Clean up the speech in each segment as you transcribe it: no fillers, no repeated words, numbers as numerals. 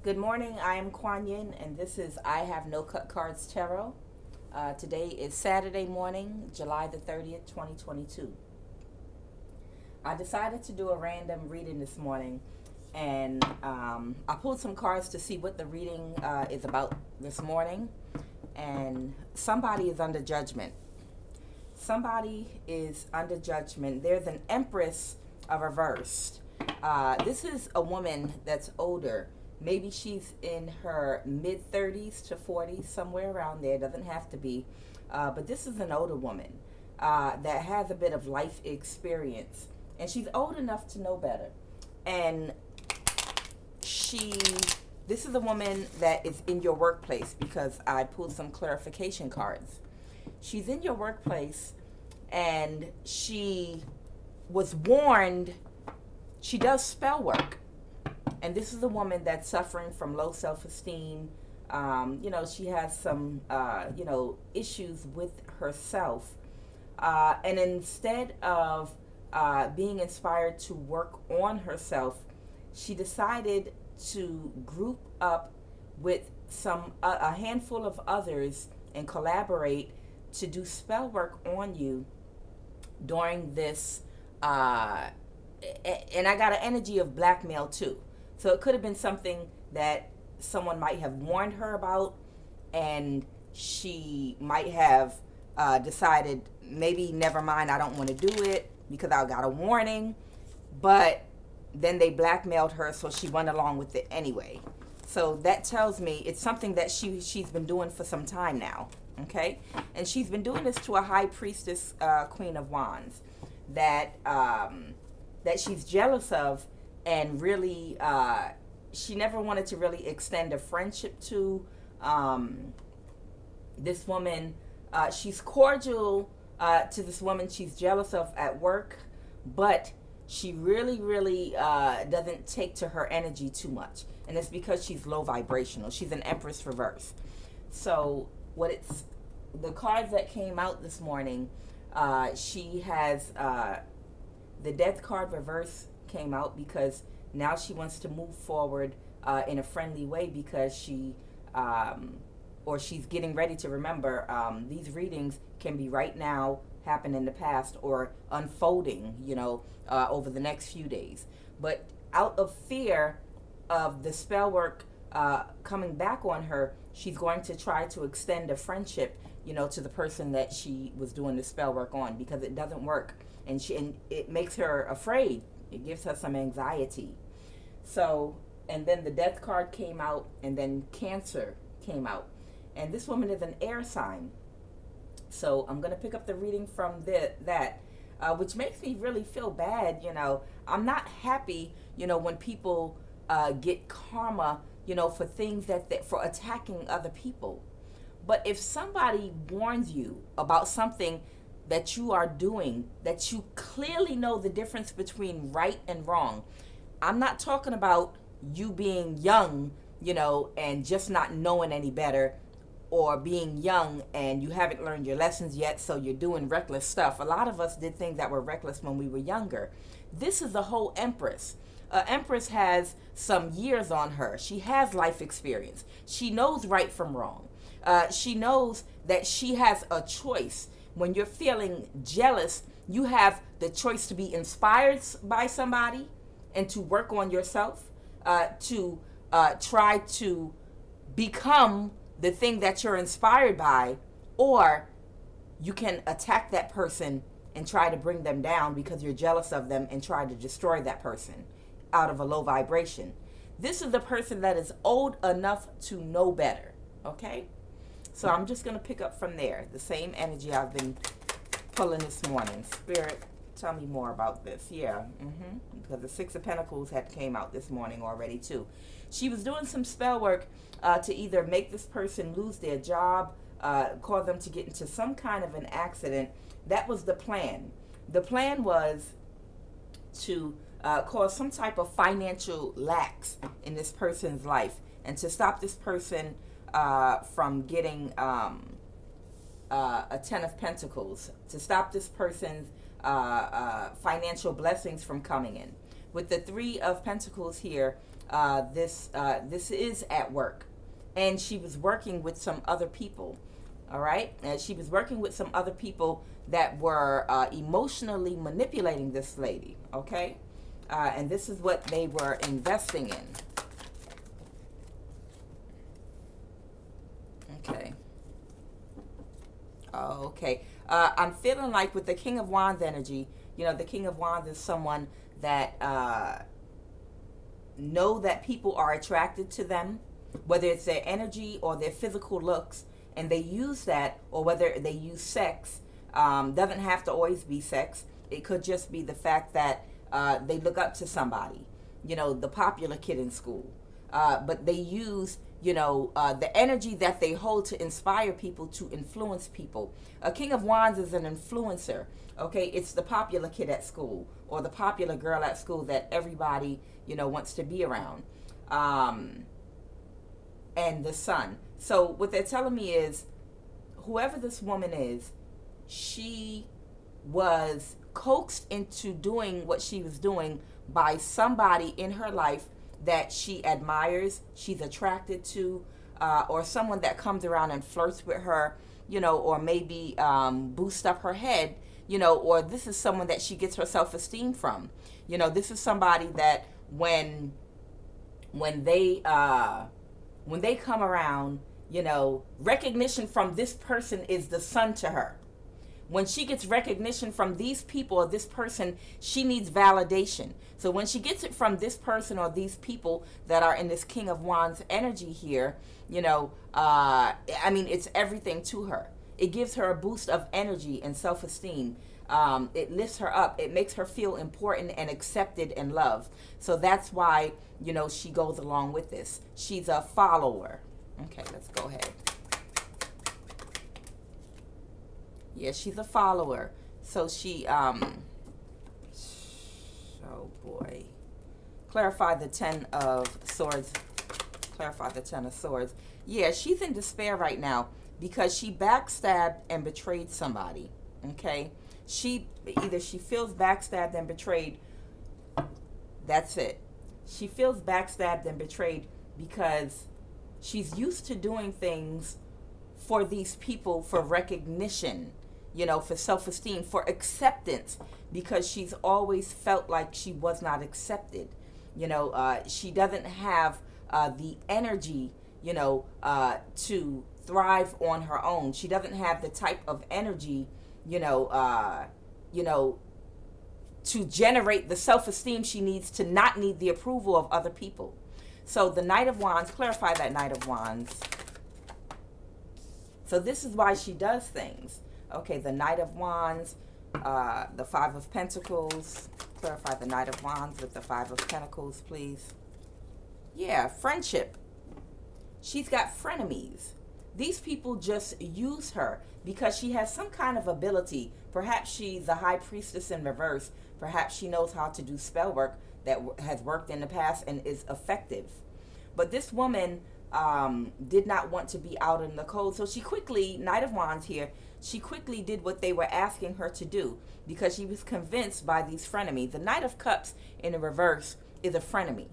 Good morning, I am QUAN, and this is I Have No Cut Cards Tarot. Today is Saturday morning, July the 30th, 2022. I decided to do a random reading this morning, and I pulled some cards to see what the reading is about this morning. And somebody is under judgment. Somebody is under judgment. There's an Empress reversed. This is a woman that's older. Maybe she's in her mid 30s to 40s, somewhere around there. Doesn't have to be. But this is an older woman that has a bit of life experience. And she's old enough to know better. And this is a woman that is in your workplace, because I pulled some clarification cards. She's in your workplace, and she was warned. She does spell work. And this is a woman that's suffering from low self-esteem. She has some, issues with herself. And instead of being inspired to work on herself, she decided to group up with a handful of others and collaborate to do spell work on you during this. And I got an energy of blackmail too. So it could have been something that someone might have warned her about, and she might have decided, maybe never mind, I don't want to do it because I got a warning. But then they blackmailed her, so she went along with it anyway. So that tells me it's something that she's been doing for some time now, okay? And she's been doing this to a high priestess, Queen of Wands, that she's jealous of, and really she never wanted to really extend a friendship to. This woman, she's cordial to this woman she's jealous of at work, but she really doesn't take to her energy too much, and it's because she's low vibrational. She's an Empress reverse. So the cards that came out this morning, she has the Death card reverse came out because now she wants to move forward in a friendly way, because she's getting ready to remember these readings can be right now, happen in the past, or unfolding, over the next few days. But out of fear of the spell work coming back on her, she's going to try to extend a friendship, to the person that she was doing the spell work on, because it doesn't work, and it makes her afraid. It gives her some anxiety. So, and then the Death card came out, and then Cancer came out. And this woman is an air sign. So I'm going to pick up the reading from that, which makes me really feel bad. I'm not happy, when people get karma, for things for attacking other people. But if somebody warns you about something that you are doing, that you clearly know the difference between right and wrong. I'm not talking about you being young, and just not knowing any better, or being young and you haven't learned your lessons yet, so you're doing reckless stuff. A lot of us did things that were reckless when we were younger. This is the whole Empress. Empress has some years on her. She has life experience. She knows right from wrong. She knows that she has a choice. When you're feeling jealous, you have the choice to be inspired by somebody and to work on yourself, to try to become the thing that you're inspired by, or you can attack that person and try to bring them down because you're jealous of them and try to destroy that person out of a low vibration. This is the person that is old enough to know better, okay? So I'm just going to pick up from there, the same energy I've been pulling this morning. Spirit, tell me more about this. Yeah, because the Six of Pentacles had came out this morning already too. She was doing some spell work to either make this person lose their job, cause them to get into some kind of an accident. That was the plan. The plan was to cause some type of financial lax in this person's life, and to stop this person from getting a Ten of Pentacles, to stop this person's financial blessings from coming in. With the Three of Pentacles here, this is at work, and she was working with some other people. All right, and she was working with some other people that were emotionally manipulating this lady. Okay, and this is what they were investing in. Okay. Okay. I'm feeling like with the King of Wands energy, you know, the King of Wands is someone that know that people are attracted to them, whether it's their energy or their physical looks, and they use that, or whether they use sex. Doesn't have to always be sex. It could just be the fact that they look up to somebody, you know, the popular kid in school. But they use, you know, the energy that they hold to inspire people, to influence people. A King of Wands is an influencer. Okay, it's the popular kid at school, or the popular girl at school that everybody, you know, wants to be around. And the Sun. So what they're telling me is, whoever this woman is, she was coaxed into doing what she was doing by somebody in her life that she admires, she's attracted to, or someone that comes around and flirts with her, you know, or maybe boost up her head, you know, or this is someone that she gets her self-esteem from. You know, this is somebody that when they come around, you know, recognition from this person is the sun to her. When she gets recognition from these people or this person, she needs validation. So when she gets it from this person or these people that are in this King of Wands energy here, you know, I mean, it's everything to her. It gives her a boost of energy and self-esteem. It lifts her up. It makes her feel important and accepted and loved. So that's why, you know, she goes along with this. She's a follower. Okay, let's go ahead. Yeah, she's a follower. So she, oh boy. Clarify the Ten of Swords. Clarify the Ten of Swords. Yeah, she's in despair right now because she backstabbed and betrayed somebody. Okay? Either she feels backstabbed and betrayed. That's it. She feels backstabbed and betrayed because she's used to doing things for these people for recognition, you know, for self-esteem, for acceptance, because she's always felt like she was not accepted. You know, she doesn't have the energy, you know, to thrive on her own. She doesn't have the type of energy, you know, to generate the self-esteem she needs to not need the approval of other people. So the Knight of Wands, clarify that Knight of Wands. So this is why she does things. Okay, the Knight of Wands, the Five of Pentacles. Clarify the Knight of Wands with the Five of Pentacles, please. Yeah, friendship. She's got frenemies. These people just use her because she has some kind of ability. Perhaps she's a high priestess in reverse. Perhaps she knows how to do spell work that has worked in the past and is effective. But this woman did not want to be out in the cold. So she quickly, Knight of Wands here, she quickly did what they were asking her to do because she was convinced by these frenemies. The Knight of Cups in the reverse is a frenemy.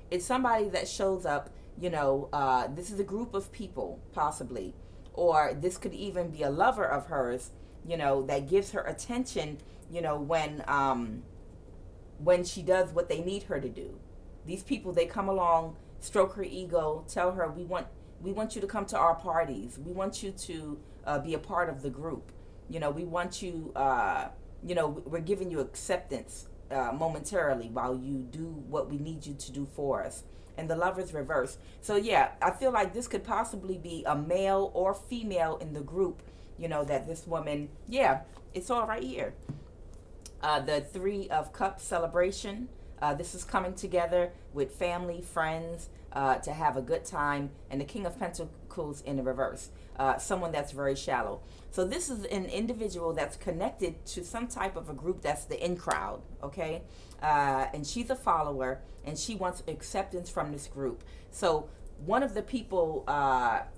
It's somebody that shows up, you know, this is a group of people, possibly. Or this could even be a lover of hers, you know, that gives her attention, you know, when she does what they need her to do. These people, they come along, stroke her ego, tell her, we want you to come to our parties. We want you to be a part of the group. You know, we want you, you know, we're giving you acceptance momentarily while you do what we need you to do for us. And the Lover's reverse. So yeah, I feel like this could possibly be a male or female in the group, you know, that this woman, yeah, it's all right here. The Three of Cups celebration. This is coming together with family, friends, to have a good time. And the King of Pentacles in the reverse. Someone that's very shallow. So this is an individual that's connected to some type of a group that's the in crowd, okay? And she's a follower, and she wants acceptance from this group. So one of the people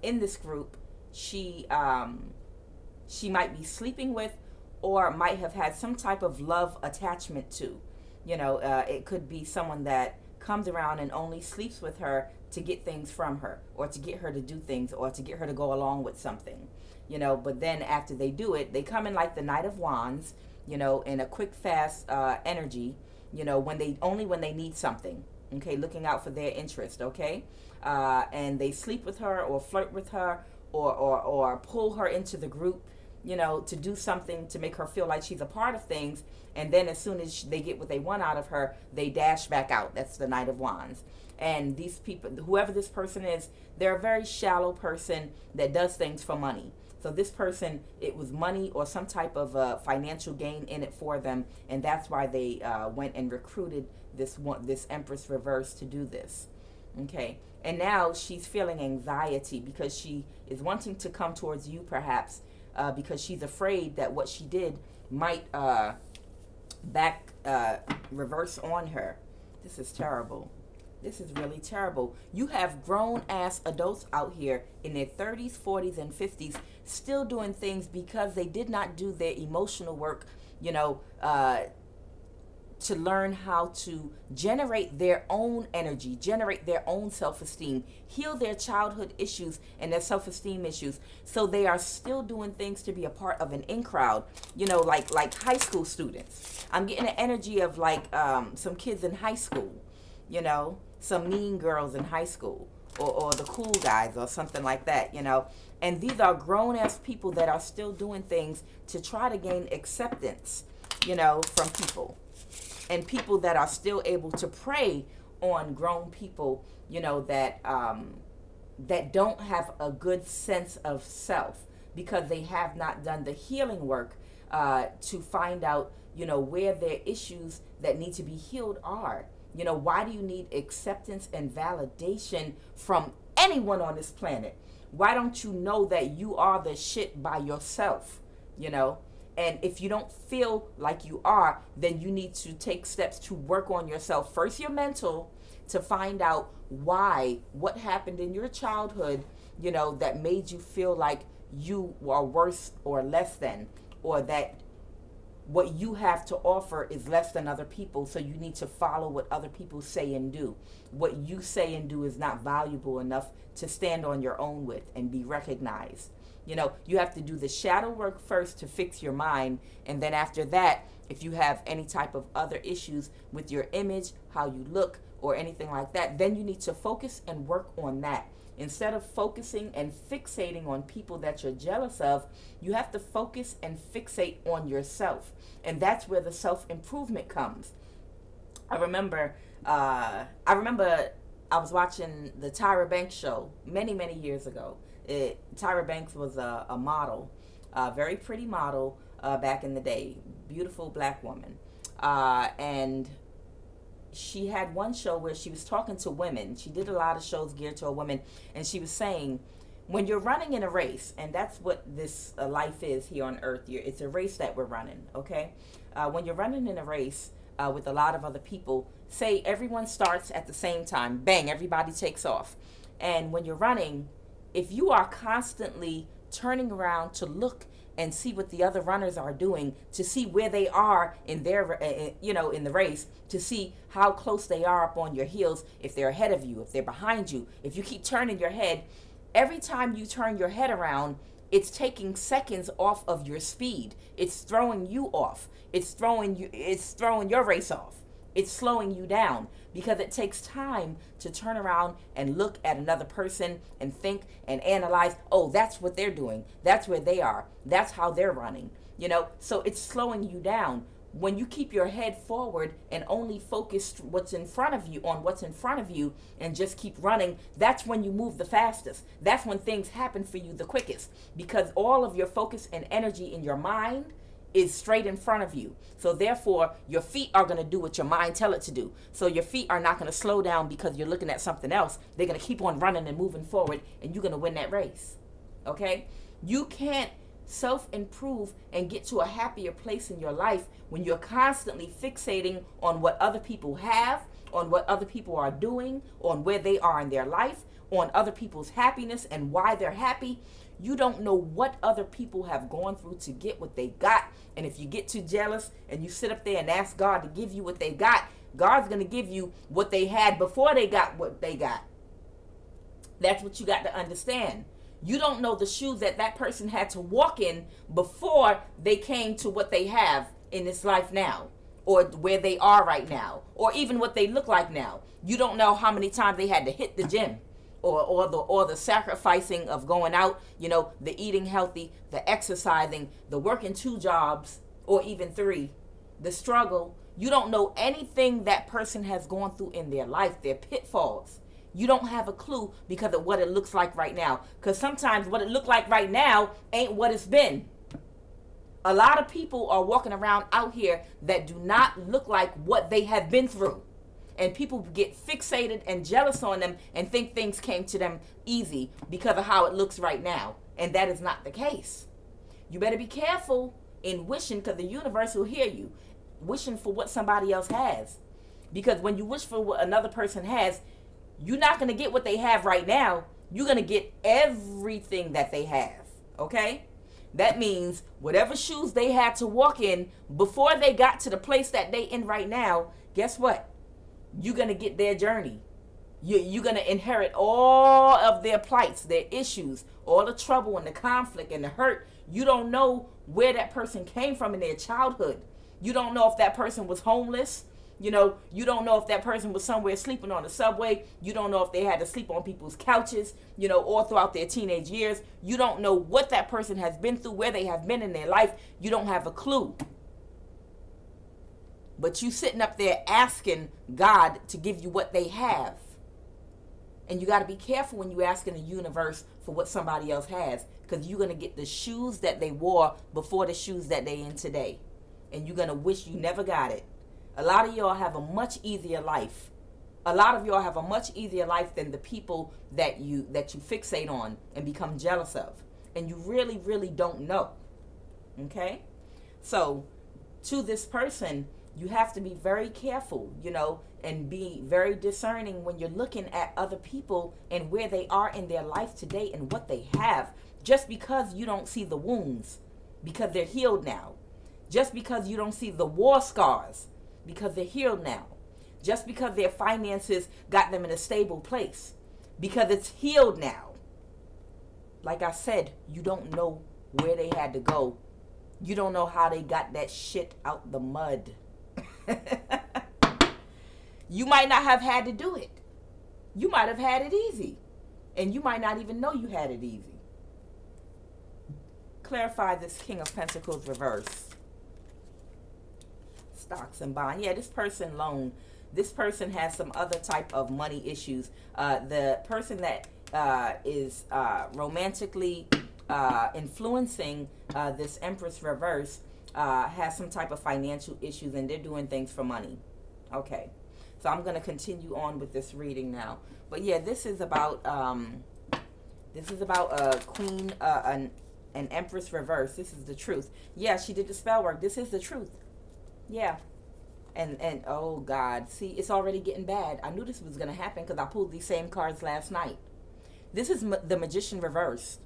in this group, she might be sleeping with or might have had some type of love attachment to. It could be someone that comes around and only sleeps with her to get things from her, or to get her to do things, or to get her to go along with something. But then after they do it, they come in like the Knight of Wands, in a quick, fast energy, when they need something, okay, looking out for their interest, okay, and they sleep with her or flirt with her, or pull her into the group, to do something to make her feel like she's a part of things. And then as soon as they get what they want out of her, they dash back out. That's the Knight of Wands. And these people, whoever this person is, they're a very shallow person that does things for money. So this person, it was money or some type of financial gain in it for them, and that's why they went and recruited this Empress reverse to do this. Okay, and now she's feeling anxiety because she is wanting to come towards you, perhaps because she's afraid that what she did might reverse on her. This is terrible. This is really terrible. You have grown-ass adults out here in their 30s, 40s, and 50s still doing things because they did not do their emotional work, to learn how to generate their own energy, generate their own self-esteem, heal their childhood issues and their self-esteem issues. So they are still doing things to be a part of an in crowd, like high school students. I'm getting an energy of some kids in high school, some mean girls in high school, or the cool guys or something like that, And these are grown-ass people that are still doing things to try to gain acceptance, from people. And people that are still able to prey on grown people, that don't have a good sense of self because they have not done the healing work to find out, where their issues that need to be healed are. Why do you need acceptance and validation from anyone on this planet? Why don't you know that you are the shit by yourself, And if you don't feel like you are, then you need to take steps to work on yourself. First, your mental, to find out what happened in your childhood, that made you feel like you are worse or less than, or that what you have to offer is less than other people, so you need to follow what other people say and do. What you say and do is not valuable enough to stand on your own with and be recognized. You have to do the shadow work first to fix your mind, and then after that, if you have any type of other issues with your image, how you look, or anything like that, then you need to focus and work on that. Instead of focusing and fixating on people that you're jealous of, you have to focus and fixate on yourself. And that's where the self-improvement comes. I remember I was watching the Tyra Banks show many, many years ago. Tyra Banks was a model, a very pretty model back in the day, beautiful black woman. And she had one show where she was talking to women. She did a lot of shows geared to a woman, and she was saying, when you're running in a race, and that's what this life is here on earth, it's a race that we're running, okay? When you're running in a race with a lot of other people, say everyone starts at the same time, bang, everybody takes off. And when you're running, if you are constantly turning around to look and see what the other runners are doing, to see where they are in their, in the race, to see how close they are up on your heels, if they're ahead of you, if they're behind you, if you keep turning your head, every time you turn your head around, it's taking seconds off of your speed. It's throwing you off. It's throwing your race off. It's slowing you down because it takes time to turn around and look at another person and think and analyze, oh, that's what they're doing. That's where they are. That's how they're running. So it's slowing you down. When you keep your head forward and only focus on what's in front of you and just keep running, that's when you move the fastest. That's when things happen for you the quickest, because all of your focus and energy in your mind is straight in front of you. So therefore, your feet are going to do what your mind tell it to do. So your feet are not going to slow down because you're looking at something else. They're going to keep on running and moving forward, and you're going to win that race. Okay? You can't self-improve and get to a happier place in your life when you're constantly fixating on what other people have on what other people are doing, on where they are in their life, on other people's happiness and why they're happy. You don't know what other people have gone through to get what they got. And if you get too jealous and you sit up there and ask God to give you what they got, God's going to give you what they had before they got what they got. That's what you got to understand. You don't know the shoes that that person had to walk in before they came to what they have in this life now, or where they are right now, or even what they look like now. You don't know how many times they had to hit the gym, or the sacrificing of going out, the eating healthy, the exercising, the working 2 jobs or even 3, the struggle. You don't know anything that person has gone through in their life, their pitfalls. You don't have a clue because of what it looks like right now. Because sometimes what it looked like right now ain't what it's been. A lot of people are walking around out here that do not look like what they have been through. And people get fixated and jealous on them and think things came to them easy because of how it looks right now. And that is not the case. You better be careful in wishing, because the universe will hear you, wishing for what somebody else has. Because when you wish for what another person has, you're not going to get what they have right now. You're going to get everything that they have. Okay? That means whatever shoes they had to walk in before they got to the place that they in right now, guess what? You're going to get their journey. You're going to inherit all of their plights, their issues, all the trouble and the conflict and the hurt. You don't know where that person came from in their childhood. You don't know if that person was homeless. You don't know if that person was somewhere sleeping on the subway. You don't know if they had to sleep on people's couches, all throughout their teenage years. You don't know what that person has been through, where they have been in their life. You don't have a clue. But you sitting up there asking God to give you what they have. And you got to be careful when you asking the universe for what somebody else has, because you're going to get the shoes that they wore before the shoes that they in today. And you're going to wish you never got it. A lot of y'all have a much easier life. A lot of y'all have a much easier life than the people that you fixate on and become jealous of. And you really, really don't know. Okay? So, to this person, you have to be very careful, and be very discerning when you're looking at other people and where they are in their life today and what they have. Just because you don't see the wounds, because they're healed now. Just because you don't see the war scars, because they're healed now. Just because their finances got them in a stable place, because it's healed now. Like I said, you don't know where they had to go. You don't know how they got that shit out the mud. You might not have had to do it. You might have had it easy. And you might not even know you had it easy. Clarify this King of Pentacles reverse. Stocks and bond. Yeah, this person loan. This person has some other type of money issues. The person that is romantically influencing this Empress reverse has some type of financial issues, and they're doing things for money. Okay, so I'm going to continue on with this reading now. But yeah, this is about a queen, an Empress reverse. This is the truth. Yeah, she did the spell work. This is the truth. Yeah. And oh God, see, it's already getting bad. I knew this was going to happen because I pulled these same cards last night. This is the Magician reversed.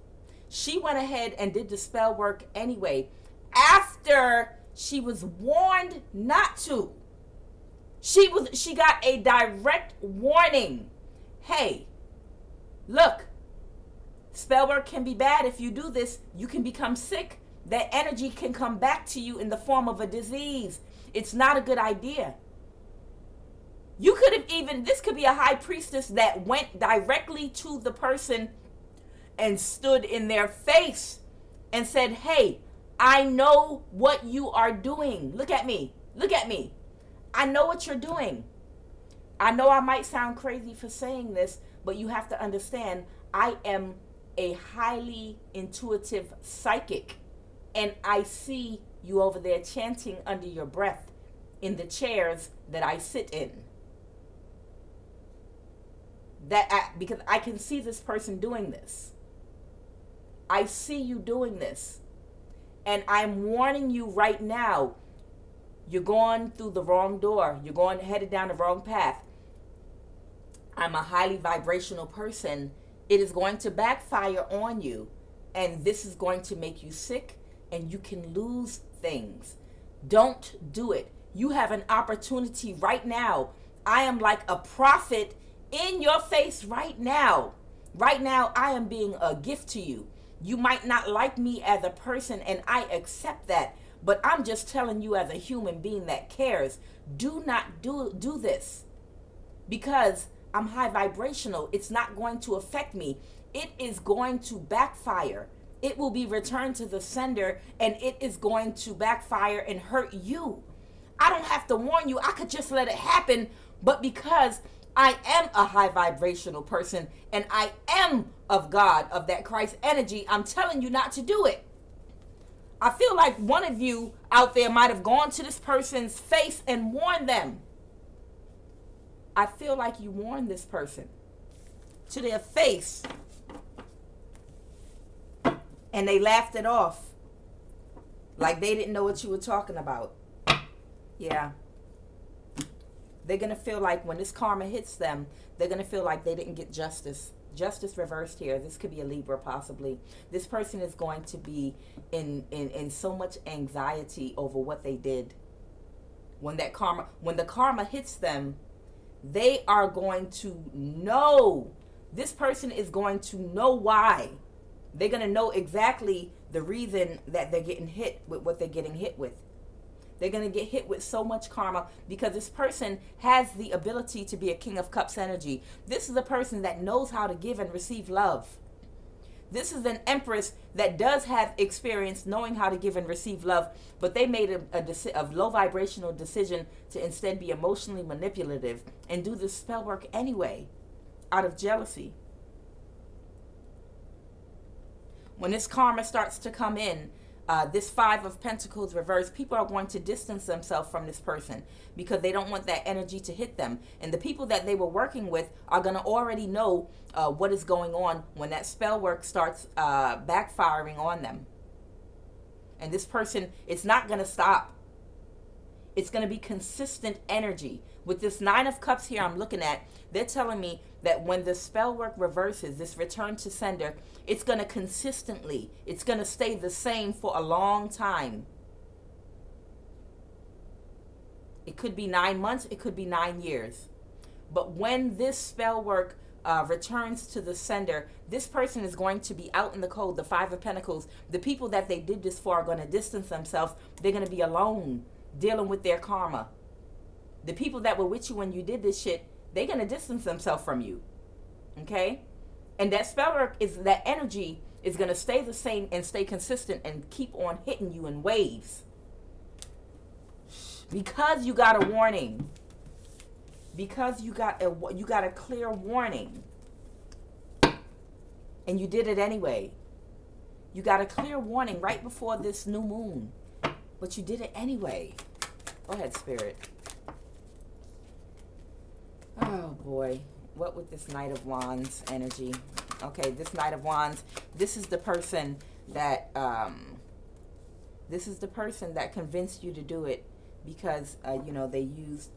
She went ahead and did the spell work anyway, after she was warned not to. She got a direct warning. Hey, look, spell work can be bad. If you do this, you can become sick. That energy can come back to you in the form of a disease. It's not a good idea. You could have even, this could be a high priestess that went directly to the person and stood in their face and said, hey, I know what you are doing. Look at me. Look at me. I know what you're doing. I know I might sound crazy for saying this, but you have to understand, I am a highly intuitive psychic. And I see you over there chanting under your breath in the chairs that I sit in. Because I can see this person doing this. I see you doing this. And I'm warning you right now, you're going through the wrong door. You're headed down the wrong path. I'm a highly vibrational person, it is going to backfire on you. And this is going to make you sick and you can lose things. Don't do it. You have an opportunity right now. I am like a prophet in your face right now. Right now, I am being a gift to you. You might not like me as a person, and I accept that. But I'm just telling you as a human being that cares, do not do this. Because I'm high vibrational, it's not going to affect me. It is going to backfire. It will be returned to the sender, and it is going to backfire and hurt you. I don't have to warn you. I could just let it happen. But because I am a high vibrational person and I am of God, of that Christ energy, I'm telling you not to do it. I feel like one of you out there might have gone to this person's face and warned them. I feel like you warned this person to their face and they laughed it off like they didn't know what you were talking about. Yeah. They're going to feel like when this karma hits them, they're going to feel like they didn't get justice. Justice reversed here. This could be a Libra possibly. This person is going to be in so much anxiety over what they did. When the karma hits them, they are going to know. This person is going to know why. They're going to know exactly the reason that they're getting hit with what they're getting hit with. They're going to get hit with so much karma because this person has the ability to be a King of Cups energy. This is a person that knows how to give and receive love. This is an Empress that does have experience knowing how to give and receive love, but they made a low vibrational decision to instead be emotionally manipulative and do the spell work anyway out of jealousy. When this karma starts to come in, this Five of Pentacles reverse, people are going to distance themselves from this person because they don't want that energy to hit them. And the people that they were working with are going to already know what is going on when that spell work starts backfiring on them. And this person, it's not going to stop. It's going to be consistent energy. With this Nine of Cups here I'm looking at, they're telling me that when the spell work reverses, this return to sender, it's going to consistently, it's going to stay the same for a long time. It could be 9 months, it could be 9 years. But when this spell work returns to the sender, this person is going to be out in the cold. The Five of Pentacles, the people that they did this for are going to distance themselves. They're going to be alone dealing with their karma. The people that were with you when you did this shit, they're going to distance themselves from you. Okay? And that spell work is, that energy is going to stay the same and stay consistent and keep on hitting you in waves. Because you got a warning. Because you got a clear warning. And you did it anyway. You got a clear warning right before this new moon. But you did it anyway. Go ahead, Spirit. Oh, boy. What with this Knight of Wands energy? Okay, this Knight of Wands, this is the person that, convinced you to do it because, they used,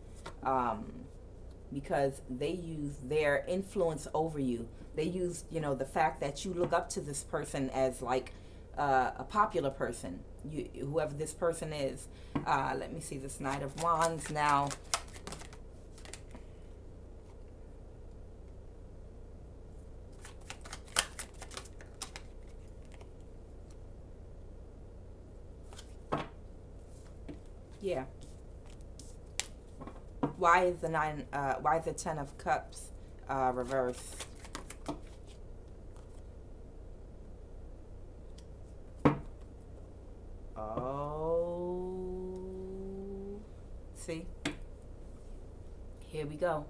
because they used their influence over you. They used, the fact that you look up to this person as like a popular person, whoever this person is. Let me see this Knight of Wands now. Yeah. Why is the why is the Ten of Cups reversed? Oh, see, here we go.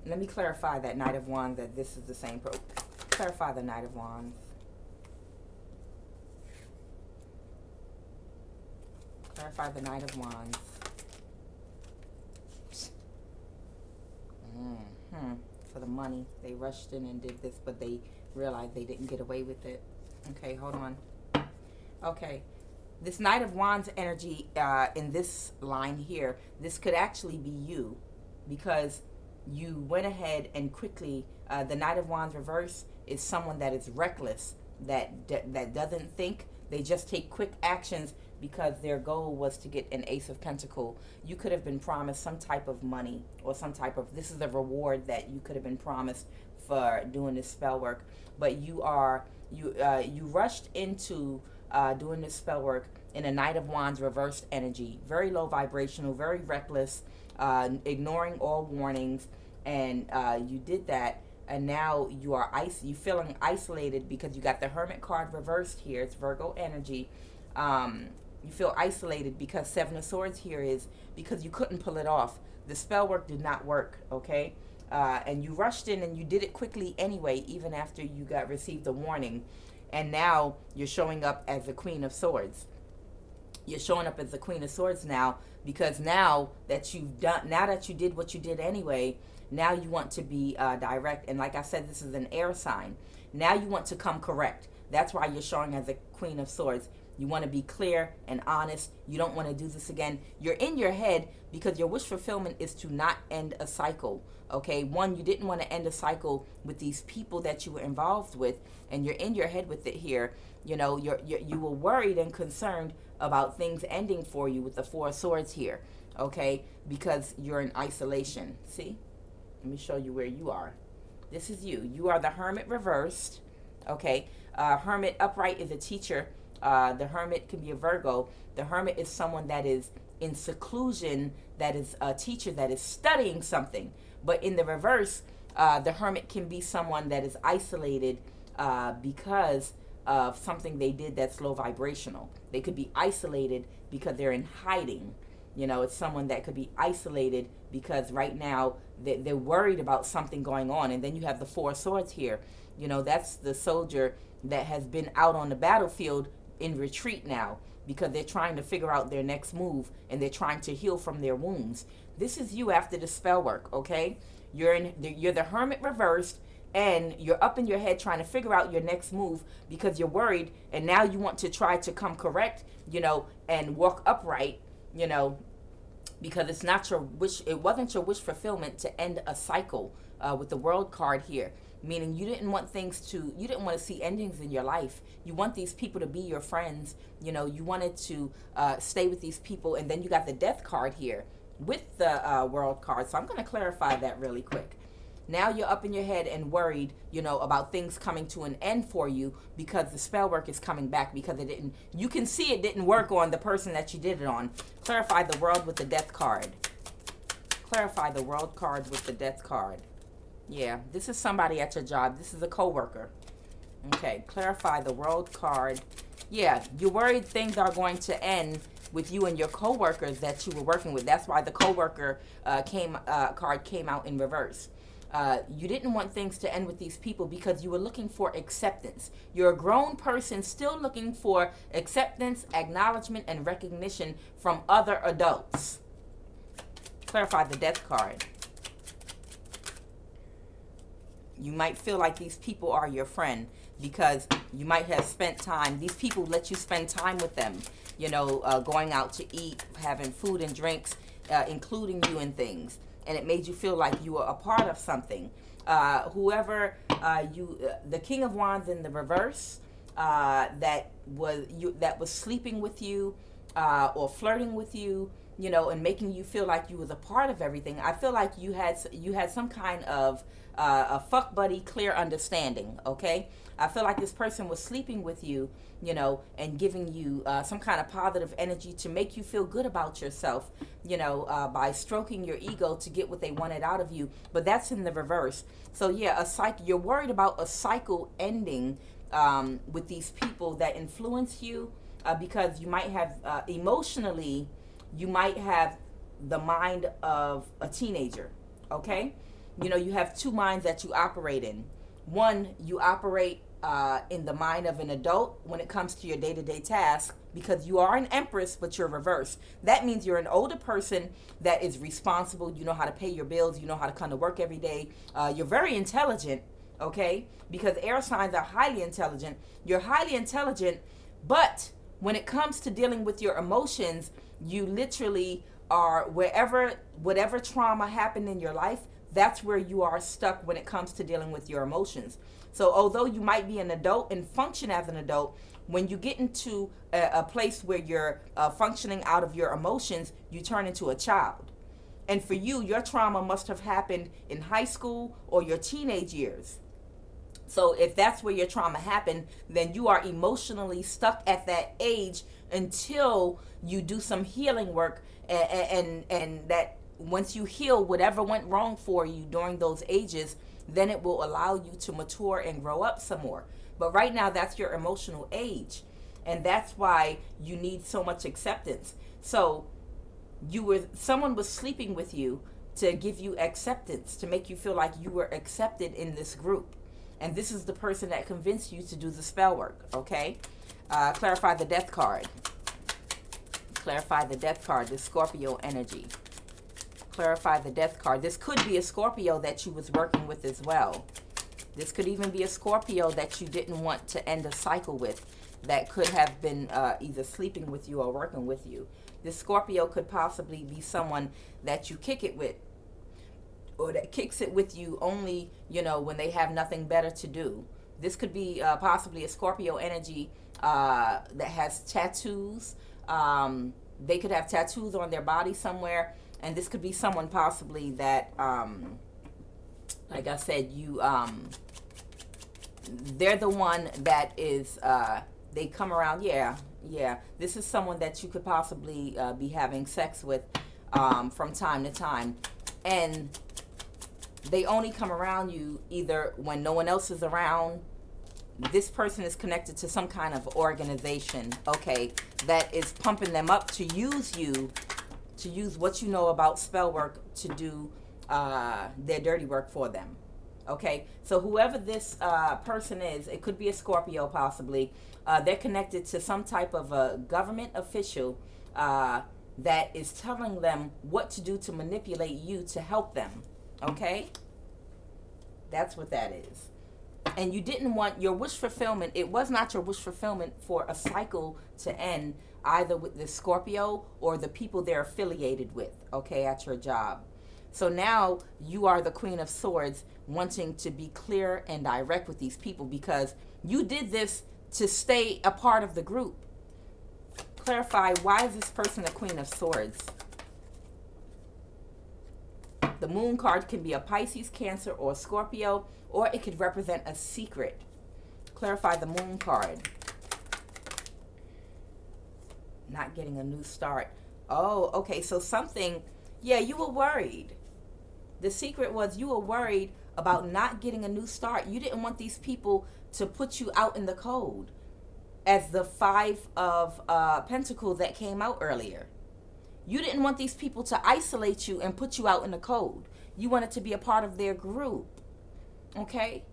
Let me clarify that Knight of Wands, that this is the same clarify the Knight of Wands. Clarify the Knight of Wands. For the money. They rushed in and did this, but they realized they didn't get away with it. Okay, hold on. Okay. This Knight of Wands energy in this line here, this could actually be you. Because you went ahead and quickly, the Knight of Wands reverse is someone that is reckless, that doesn't think. They just take quick actions because their goal was to get an Ace of Pentacle. You could have been promised some type of money or some type of, this is a reward that you could have been promised for doing this spell work, but you rushed into doing this spell work in a Knight of Wands reversed energy, very low vibrational, very reckless, ignoring all warnings, and you did that, and now you feeling isolated because you got the Hermit card reversed here. It's Virgo energy. You feel isolated because Seven of Swords here is because you couldn't pull it off. The spell work did not work, okay? And you rushed in and you did it quickly anyway, even after you received the warning. And now you're showing up as the Queen of Swords. You're showing up as the Queen of Swords now because now that you did what you did anyway, now you want to be direct. And like I said, this is an air sign. Now you want to come correct. That's why you're showing as a Queen of Swords. You want to be clear and honest. You don't want to do this again. You're in your head because your wish fulfillment is to not end a cycle. Okay, one, you didn't want to end a cycle with these people that you were involved with, and you're in your head with it here. You know, you were worried and concerned about things ending for you with the Four of Swords here. Okay, because you're in isolation. See, let me show you where you are. This is you. You are the Hermit reversed. Okay, Hermit upright is a teacher. The Hermit can be a Virgo. The Hermit is someone that is in seclusion, that is a teacher that is studying something. But in the reverse, the Hermit can be someone that is isolated because of something they did that's low vibrational. They could be isolated because they're in hiding. You know, it's someone that could be isolated because right now they're worried about something going on. And then you have the Four of Swords here. You know, that's the soldier that has been out on the battlefield in retreat now because they're trying to figure out their next move and they're trying to heal from their wounds. This is you after the spell work, okay? You're the Hermit reversed, and you're up in your head trying to figure out your next move because you're worried, and now you want to try to come correct, you know, and walk upright, you know, because it's not your wish. It wasn't your wish fulfillment to end a cycle with the World card here. Meaning you didn't want you didn't want to see endings in your life. You want these people to be your friends. You know, you wanted to stay with these people. And then you got the Death card here with the World card. So I'm going to clarify that really quick. Now you're up in your head and worried, you know, about things coming to an end for you because the spell work is coming back because you can see it didn't work on the person that you did it on. Clarify the World with the Death card. Clarify the World card with the Death card. Yeah, this is somebody at your job. This is a coworker. Okay, clarify the World card. Yeah, you're worried things are going to end with you and your coworkers that you were working with. That's why the coworker card came out in reverse. You didn't want things to end with these people because you were looking for acceptance. You're a grown person still looking for acceptance, acknowledgement, and recognition from other adults. Clarify the Death card. You might feel like these people are your friend because you might have spent time. These people let you spend time with them, you know, going out to eat, having food and drinks, including you in things. And it made you feel like you were a part of something. The King of Wands in the reverse, that was sleeping with you or flirting with you, you know, and making you feel like you was a part of everything. I feel like you had some kind of a fuck buddy clear understanding, okay? I feel like this person was sleeping with you, you know, and giving you some kind of positive energy to make you feel good about yourself, you know, by stroking your ego to get what they wanted out of you. But that's in the reverse. So yeah, you're worried about a cycle ending with these people that influence you because you might have emotionally, you might have the mind of a teenager, okay? You know, you have two minds that you operate in. One, you operate in the mind of an adult when it comes to your day-to-day tasks because you are an Empress, but you're reversed. That means you're an older person that is responsible. You know how to pay your bills. You know how to come to work every day. You're very intelligent, okay? Because air signs are highly intelligent. You're highly intelligent, but when it comes to dealing with your emotions, you literally are whatever trauma happened in your life, that's where you are stuck when it comes to dealing with your emotions. So although you might be an adult and function as an adult, when you get into a place where you're functioning out of your emotions, you turn into a child. And for you, your trauma must have happened in high school or your teenage years. So if that's where your trauma happened, then you are emotionally stuck at that age until you do some healing work, and that once you heal whatever went wrong for you during those ages, then it will allow you to mature and grow up some more. But right now, that's your emotional age, and that's why you need so much acceptance. So someone was sleeping with you to give you acceptance, to make you feel like you were accepted in this group. And this is the person that convinced you to do the spell work, okay? Clarify the death card. Clarify the death card, the Scorpio energy. Clarify the death card. This could be a Scorpio that you was working with as well. This could even be a Scorpio that you didn't want to end a cycle with, that could have been either sleeping with you or working with you. This Scorpio could possibly be someone that you kick it with, or that kicks it with you only, when they have nothing better to do. This could be possibly a Scorpio energy that has tattoos. They could have tattoos on their body somewhere, and this could be someone possibly that, like I said, they're the one that is, they come around, yeah. This is someone that you could possibly be having sex with from time to time. And they only come around you either when no one else is around. This person is connected to some kind of organization, okay, that is pumping them up to use you, to use what you know about spell work to do their dirty work for them. Okay, so whoever this person is, it could be a Scorpio possibly. They're connected to some type of a government official that is telling them what to do to manipulate you to help them. Okay, that's what that is. And you didn't want your wish fulfillment. It was not your wish fulfillment for a cycle to end either with the Scorpio or the people they're affiliated with, okay, at your job. So now you are the Queen of Swords, wanting to be clear and direct with these people because you did this to stay a part of the group. Clarify, why is this person a Queen of Swords? The Moon card can be a Pisces, Cancer, or Scorpio, or it could represent a secret. Clarify the Moon card. Not getting a new start. Oh, okay, so something, yeah, you were worried. The secret was you were worried about not getting a new start. You didn't want these people to put you out in the cold, as the Five of Pentacles that came out earlier. You didn't want these people to isolate you and put you out in the cold. You wanted to be a part of their group, okay?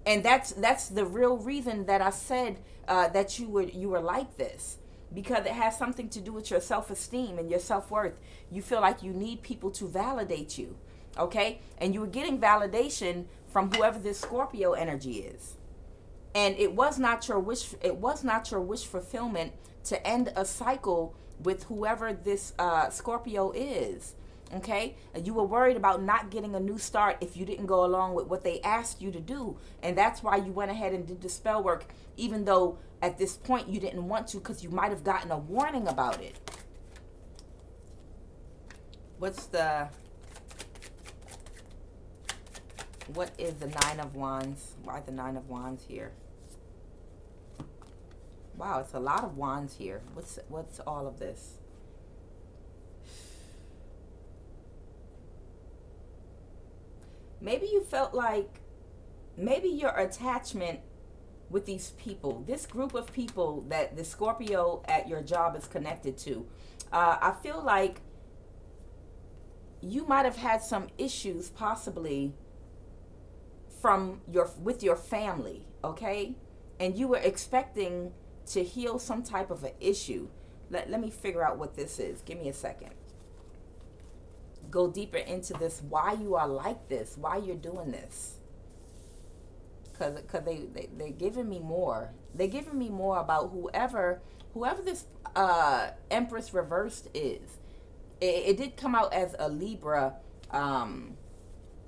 And that's the real reason that I said that you were like this, because it has something to do with your self-esteem and your self-worth. You feel like you need people to validate you, okay? And you were getting validation from whoever this Scorpio energy is. And it was not your wish. It was not your wish fulfillment to end a cycle with whoever this Scorpio is. Okay, and you were worried about not getting a new start if you didn't go along with what they asked you to do, and that's why you went ahead and did the spell work, even though at this point you didn't want to, because you might have gotten a warning about it. What is the Nine of Wands? Why the Nine of Wands here? Wow, it's a lot of wands here. What's all of this? Maybe you felt like maybe your attachment with these people, this group of people that the Scorpio at your job is connected to, I feel like you might have had some issues possibly with your family, okay? And you were expecting to heal some type of an issue. Let me figure out what this is. Give me a second. Go deeper into this, why you are like this, why you're doing this. Because they're giving me more. They're giving me more about whoever this Empress reversed is. It did come out as a Libra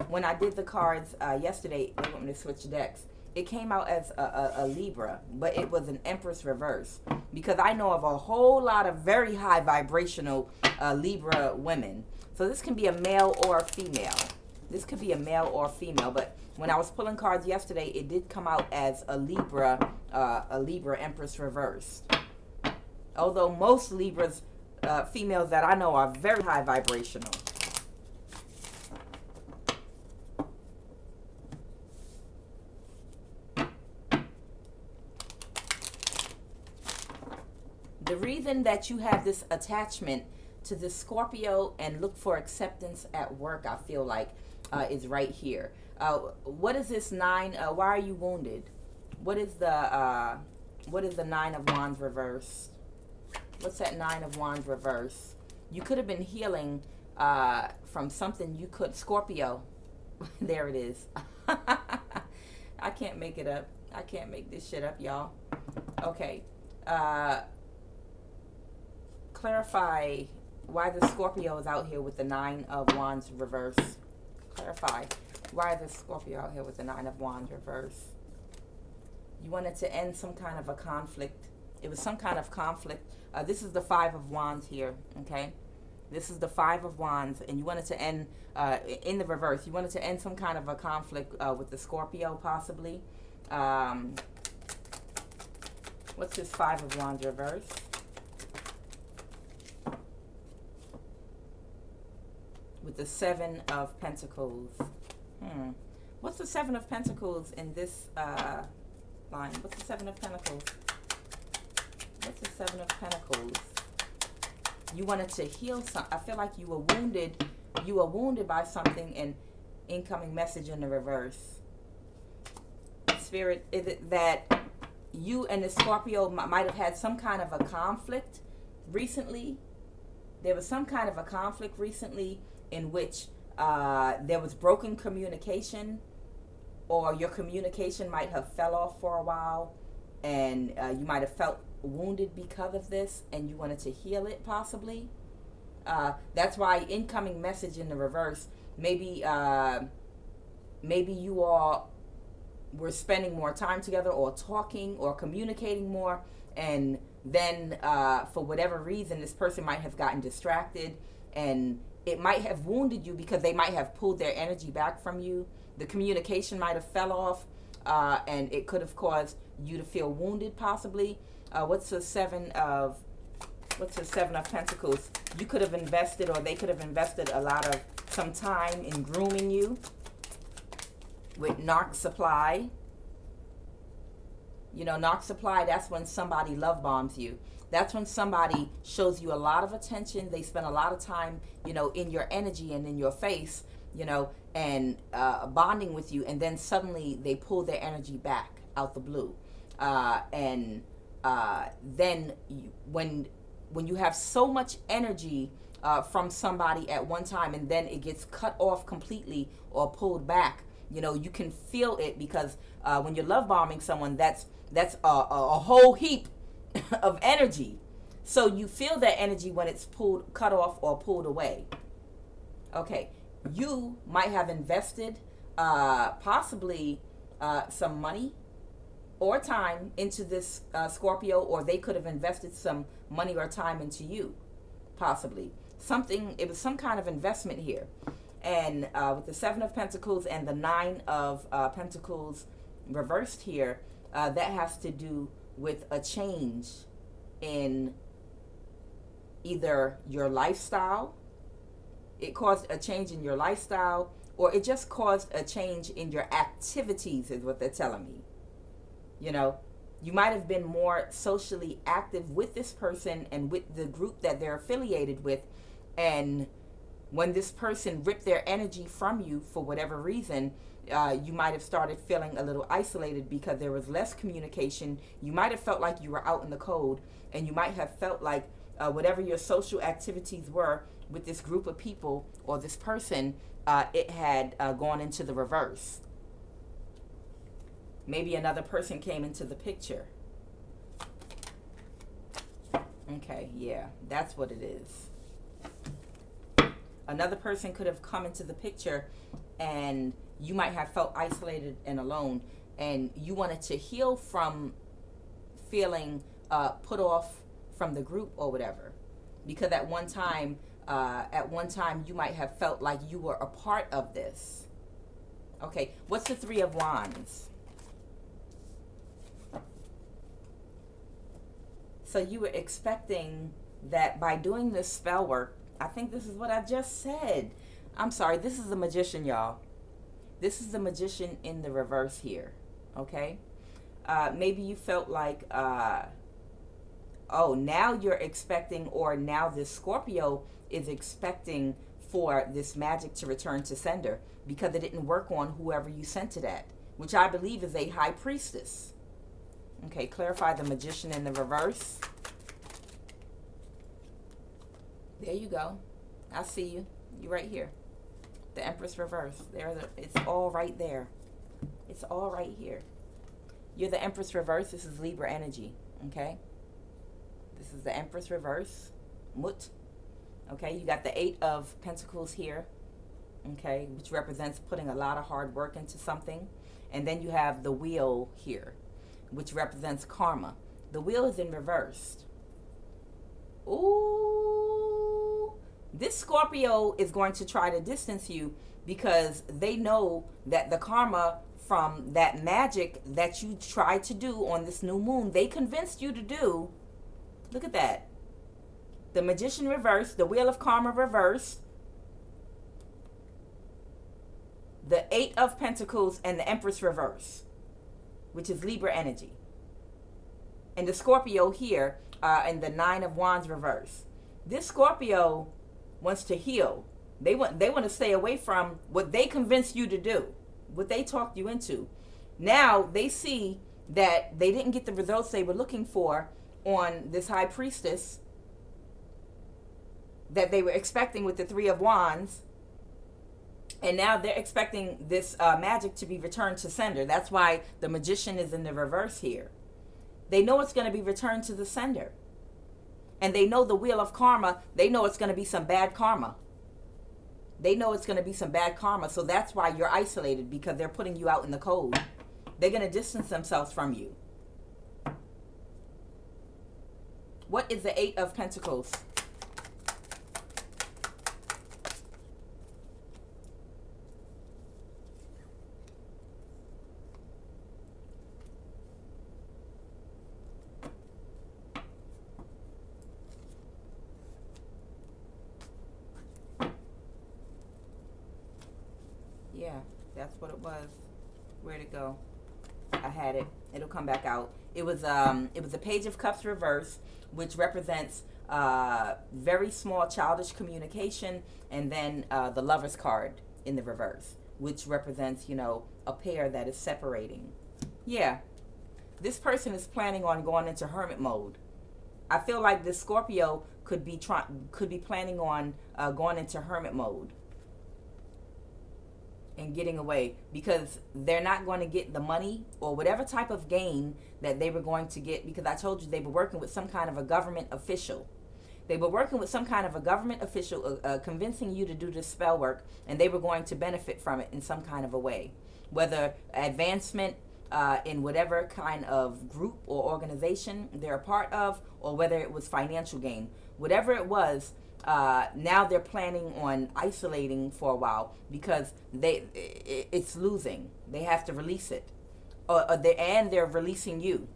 when I did the cards yesterday, they want me to switch decks. It came out as a Libra, but it was an Empress reverse, because I know of a whole lot of very high vibrational Libra women. So this can be a male or a female. This could be a male or a female, but when I was pulling cards yesterday, it did come out as a Libra Empress reverse. Although most Libras, females that I know, are very high vibrational. The reason that you have this attachment to this Scorpio and look for acceptance at work, I feel like, is right here. What is this 9? Why are you wounded? What is the 9 of Wands reversed? What's that 9 of Wands reverse? You could have been healing from something you could, Scorpio. There it is. I can't make it up. I can't make this shit up, y'all. Okay. Clarify why the Scorpio is out here with the 9 of Wands reverse. Clarify why the Scorpio out here with the 9 of Wands reverse. You wanted to end some kind of a conflict. It was some kind of conflict. This is the 5 of Wands here, okay? This is the 5 of Wands, and you wanted to end, in the reverse, you wanted to end some kind of a conflict with the Scorpio, possibly. What's this 5 of Wands reverse? With the 7 of Pentacles. What's the 7 of Pentacles in this line? What's the 7 of Pentacles? What's the 7 of Pentacles? You wanted to heal some. I feel like you were wounded. You were wounded by something, and incoming message in the reverse. Spirit, is it that you and the Scorpio might have had some kind of a conflict recently? There was some kind of a conflict recently in which there was broken communication, or your communication might have fell off for a while, and you might have felt wounded because of this, and you wanted to heal it, possibly. That's why incoming message in the reverse. Maybe you all were spending more time together, or talking, or communicating more, and then for whatever reason, this person might have gotten distracted, and it might have wounded you because they might have pulled their energy back from you. The communication might have fell off, and it could have caused you to feel wounded, possibly. What's the 7 of Pentacles? You could have invested, or they could have invested some time in grooming you with narc supply. You know, narc supply, that's when somebody love bombs you. That's when somebody shows you a lot of attention. They spend a lot of time, you know, in your energy and in your face, you know, and bonding with you. And then suddenly they pull their energy back out the blue. Then when you have so much energy from somebody at one time, and then it gets cut off completely or pulled back, you know, you can feel it, because when you're love bombing someone, that's a whole heap of energy. So you feel that energy when it's cut off or pulled away. Okay, you might have invested possibly some money or time into this Scorpio, or they could have invested some money or time into you, possibly. It was some kind of investment here. And with the 7 of Pentacles and the 9 of Pentacles reversed here, that has to do with a change in either your lifestyle. It caused a change in your lifestyle, or it just caused a change in your activities, is what they're telling me. You know, you might have been more socially active with this person and with the group that they're affiliated with, and when this person ripped their energy from you for whatever reason, you might have started feeling a little isolated because there was less communication. You might have felt like you were out in the cold, and you might have felt like whatever your social activities were with this group of people or this person, it had gone into the reverse. Maybe another person came into the picture. Okay, yeah, that's what it is. Another person could have come into the picture, and you might have felt isolated and alone, and you wanted to heal from feeling put off from the group or whatever, because at one time you might have felt like you were a part of this. Okay, what's the Three of Wands? So you were expecting that by doing this spell work, I think this is what I just said. I'm sorry, this is the Magician, y'all. This is the Magician in the reverse here, okay? Maybe you felt like, oh, now you're expecting, or now this Scorpio is expecting for this magic to return to sender because it didn't work on whoever you sent it at, which I believe is a high priestess. Okay, clarify the Magician in the reverse. There you go. I see you. You're right here. The Empress reverse. It's all right there. It's all right here. You're the Empress reverse. This is Libra energy. Okay? This is the Empress reverse. Mut. Okay? You got the Eight of Pentacles here. Okay? Which represents putting a lot of hard work into something. And then you have the Wheel here, which represents karma. The Wheel is in reverse. Ooh. This Scorpio is going to try to distance you because they know that the karma from that magic that you tried to do on this new moon, they convinced you to do. Look at that. The Magician reversed, the Wheel of Karma reversed, the Eight of Pentacles, and the Empress reverse, which is Libra energy. And the Scorpio here, and the Nine of Wands reverse. This Scorpio wants to heal. They want to stay away from what they convinced you to do, what they talked you into. Now they see that they didn't get the results they were looking for on this high priestess that they were expecting with the Three of Wands, and now they're expecting this magic to be returned to sender. That's why the Magician is in the reverse here. They know it's going to be returned to the sender. And they know the Wheel of Karma, they know it's going to be some bad karma. They know it's going to be some bad karma. So that's why you're isolated, because they're putting you out in the cold. They're going to distance themselves from you. What is the Eight of Pentacles? Yeah, that's what it was. Where'd it go? I had it. It'll come back out. It was the Page of Cups reverse, which represents very small childish communication, and then the Lover's card in the reverse, which represents, you know, a pair that is separating. Yeah, this person is planning on going into hermit mode. I feel like this Scorpio could be planning on going into hermit mode and getting away, because they're not going to get the money or whatever type of gain that they were going to get, because I told you they were working with some kind of a government official. They were working with some kind of a government official convincing you to do this spell work, and they were going to benefit from it in some kind of a way, whether advancement in whatever kind of group or organization they're a part of, or whether it was financial gain. Whatever it was, now they're planning on isolating for a while, because it's losing. They have to release it, and they're releasing you.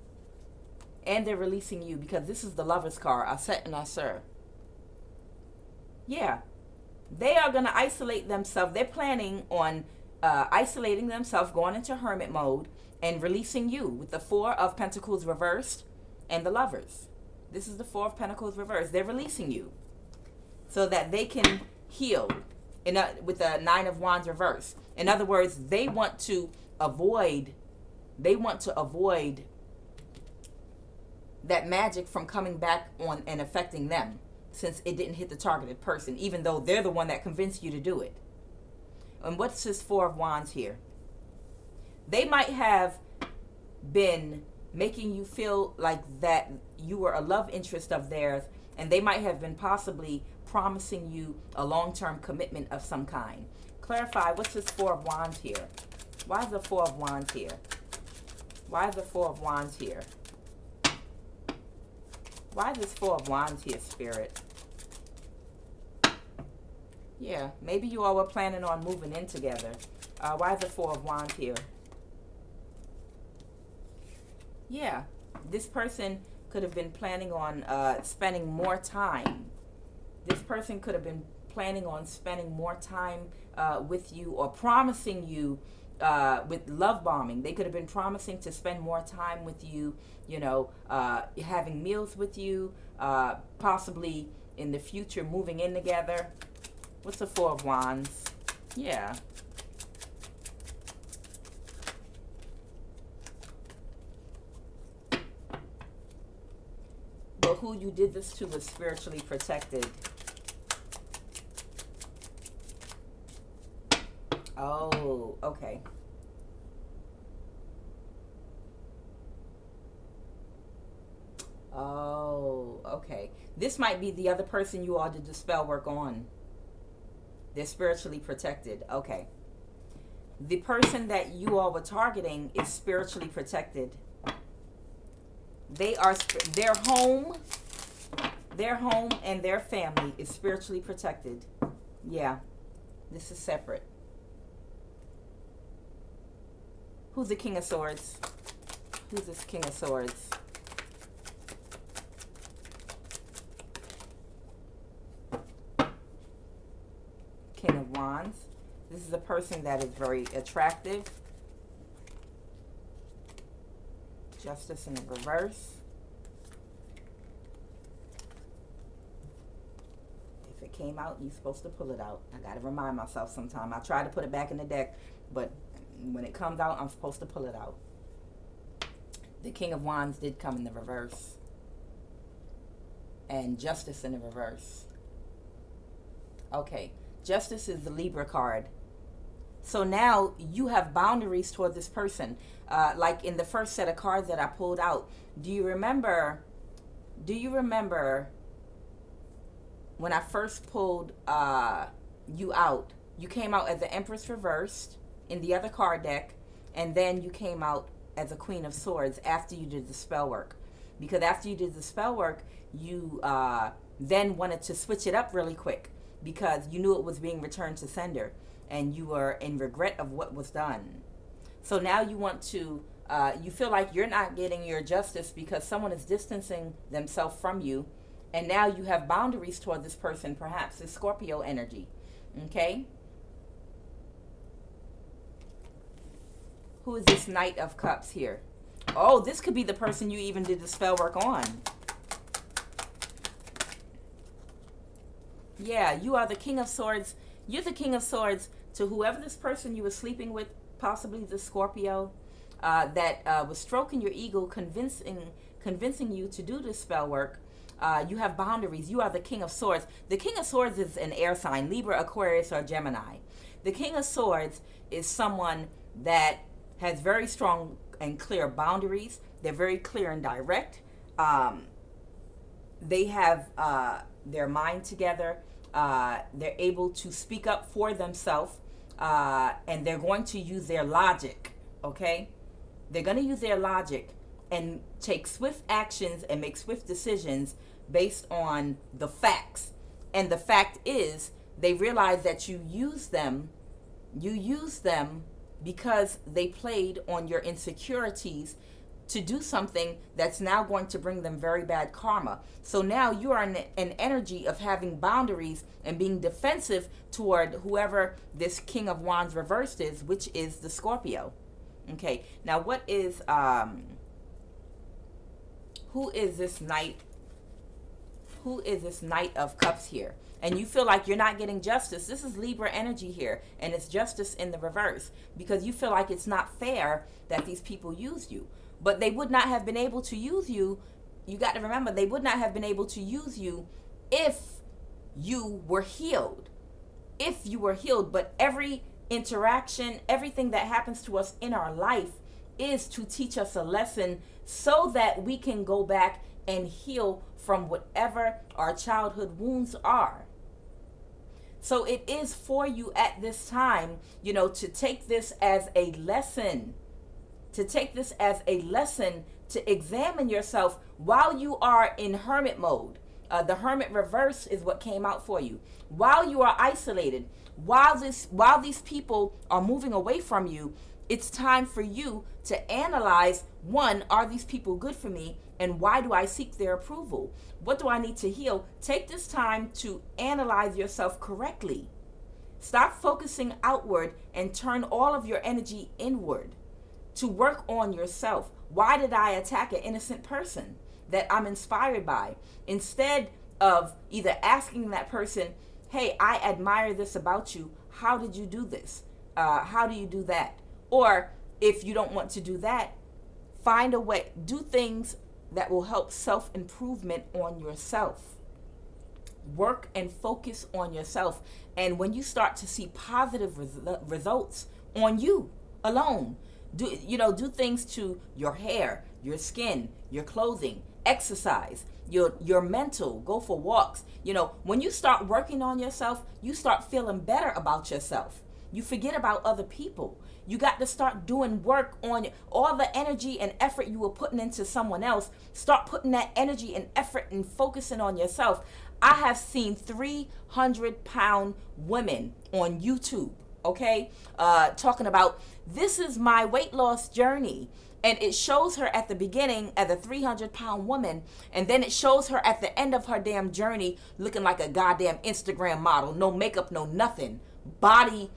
And they're releasing you, because this is the Lover's card, Aset and Aser. Yeah, they are going to isolate themselves. They're planning on isolating themselves, going into hermit mode, and releasing you with the Four of Pentacles reversed and the Lovers. This is the Four of Pentacles reversed. They're releasing you so that they can heal with the Nine of Wands reverse. In other words, they want to avoid that magic from coming back on and affecting them, since it didn't hit the targeted person, even though they're the one that convinced you to do it. And what's this Four of Wands here? They might have been making you feel like that you were a love interest of theirs, and they might have been possibly promising you a long-term commitment of some kind. Clarify, what's this Four of Wands here? Why is the Four of Wands here? Why is the Four of Wands here? Why is this Four of Wands here, Spirit? Yeah, maybe you all were planning on moving in together. Why is the Four of Wands here? Yeah, this person could have been planning on spending more time. This person could have been planning on spending more time with you, or promising you with love bombing. They could have been promising to spend more time with you, you know, having meals with you, possibly in the future moving in together. What's the Four of Wands? Yeah. But who you did this to was spiritually protected. Oh, okay. Oh, okay. This might be the other person you all did the spell work on. They're spiritually protected. Okay. The person that you all were targeting is spiritually protected. They are, their home and their family is spiritually protected. Yeah. This is separate. Who's the King of Swords? Who's this King of Swords? King of Wands. This is a person that is very attractive. Justice in the reverse. If it came out, you're supposed to pull it out. I got to remind myself sometime. I try to put it back in the deck, but when it comes out, I'm supposed to pull it out. The King of Wands did come in the reverse. And Justice in the reverse. Okay. Justice is the Libra card. So now you have boundaries toward this person. Like in the first set of cards that I pulled out. Do you remember when I first pulled you out? You came out as the Empress reversed in the other card deck, and then you came out as a Queen of Swords after you did the spell work. Because after you did the spell work, you then wanted to switch it up really quick, because you knew it was being returned to sender and you were in regret of what was done. So now you want to, you feel like you're not getting your justice because someone is distancing themselves from you, and now you have boundaries toward this person, perhaps it's Scorpio energy. Okay? Who is this Knight of Cups here? Oh, this could be the person you even did the spell work on. Yeah, you are the King of Swords. You're the King of Swords to whoever this person you were sleeping with, possibly the Scorpio, that was stroking your ego, convincing you to do this spell work. You have boundaries. You are the King of Swords. The King of Swords is an air sign, Libra, Aquarius, or Gemini. The King of Swords is someone that has very strong and clear boundaries. They're very clear and direct. They have their mind together. They're able to speak up for themselves, and they're going to use their logic, okay? They're going to use their logic and take swift actions and make swift decisions based on the facts. And the fact is, they realize that you use them because they played on your insecurities to do something that's now going to bring them very bad karma. So now you are in an energy of having boundaries and being defensive toward whoever this King of Wands reversed is, which is the Scorpio. Okay, now what is, who is this Knight? Who is this Knight of Cups here? And you feel like you're not getting justice. This is Libra energy here, and it's justice in the reverse, because you feel like it's not fair that these people used you. But they would not have been able to use you. You got to remember, they would not have been able to use you if you were healed. If you were healed. But every interaction, everything that happens to us in our life is to teach us a lesson so that we can go back and heal from whatever our childhood wounds are. So it is for you at this time, to take this as a lesson, to examine yourself while you are in hermit mode. The hermit reverse is what came out for you. While you are isolated, while these people are moving away from you, it's time for you to analyze, one, are these people good for me? And why do I seek their approval? What do I need to heal? Take this time to analyze yourself correctly. Stop focusing outward and turn all of your energy inward to work on yourself. Why did I attack an innocent person that I'm inspired by? Instead of either asking that person, hey, I admire this about you. How did you do this? How do you do that? Or if you don't want to do that, find a way. Do things that will help self-improvement on yourself. Work and focus on yourself. And when you start to see positive results on you alone, do things to your hair, your skin, your clothing, exercise, your mental, go for walks. When you start working on yourself, you start feeling better about yourself. You forget about other people. You got to start doing work on all the energy and effort you were putting into someone else. Start putting that energy and effort and focusing on yourself. I have seen 300-pound women on YouTube, okay, talking about, this is my weight loss journey. And it shows her at the beginning as a 300-pound woman, and then it shows her at the end of her damn journey looking like a goddamn Instagram model. No makeup, no nothing. Body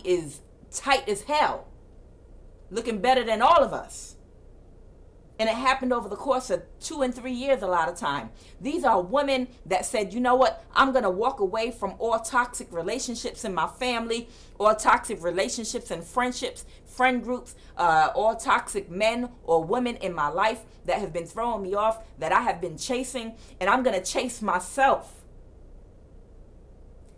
is tight as hell, looking better than all of us. And it happened over the course of 2 and 3 years a lot of time. These are women that said, you know what, I'm going to walk away from all toxic relationships in my family, all toxic relationships and friendships, friend groups, all toxic men or women in my life that have been throwing me off, that I have been chasing, and I'm going to chase myself.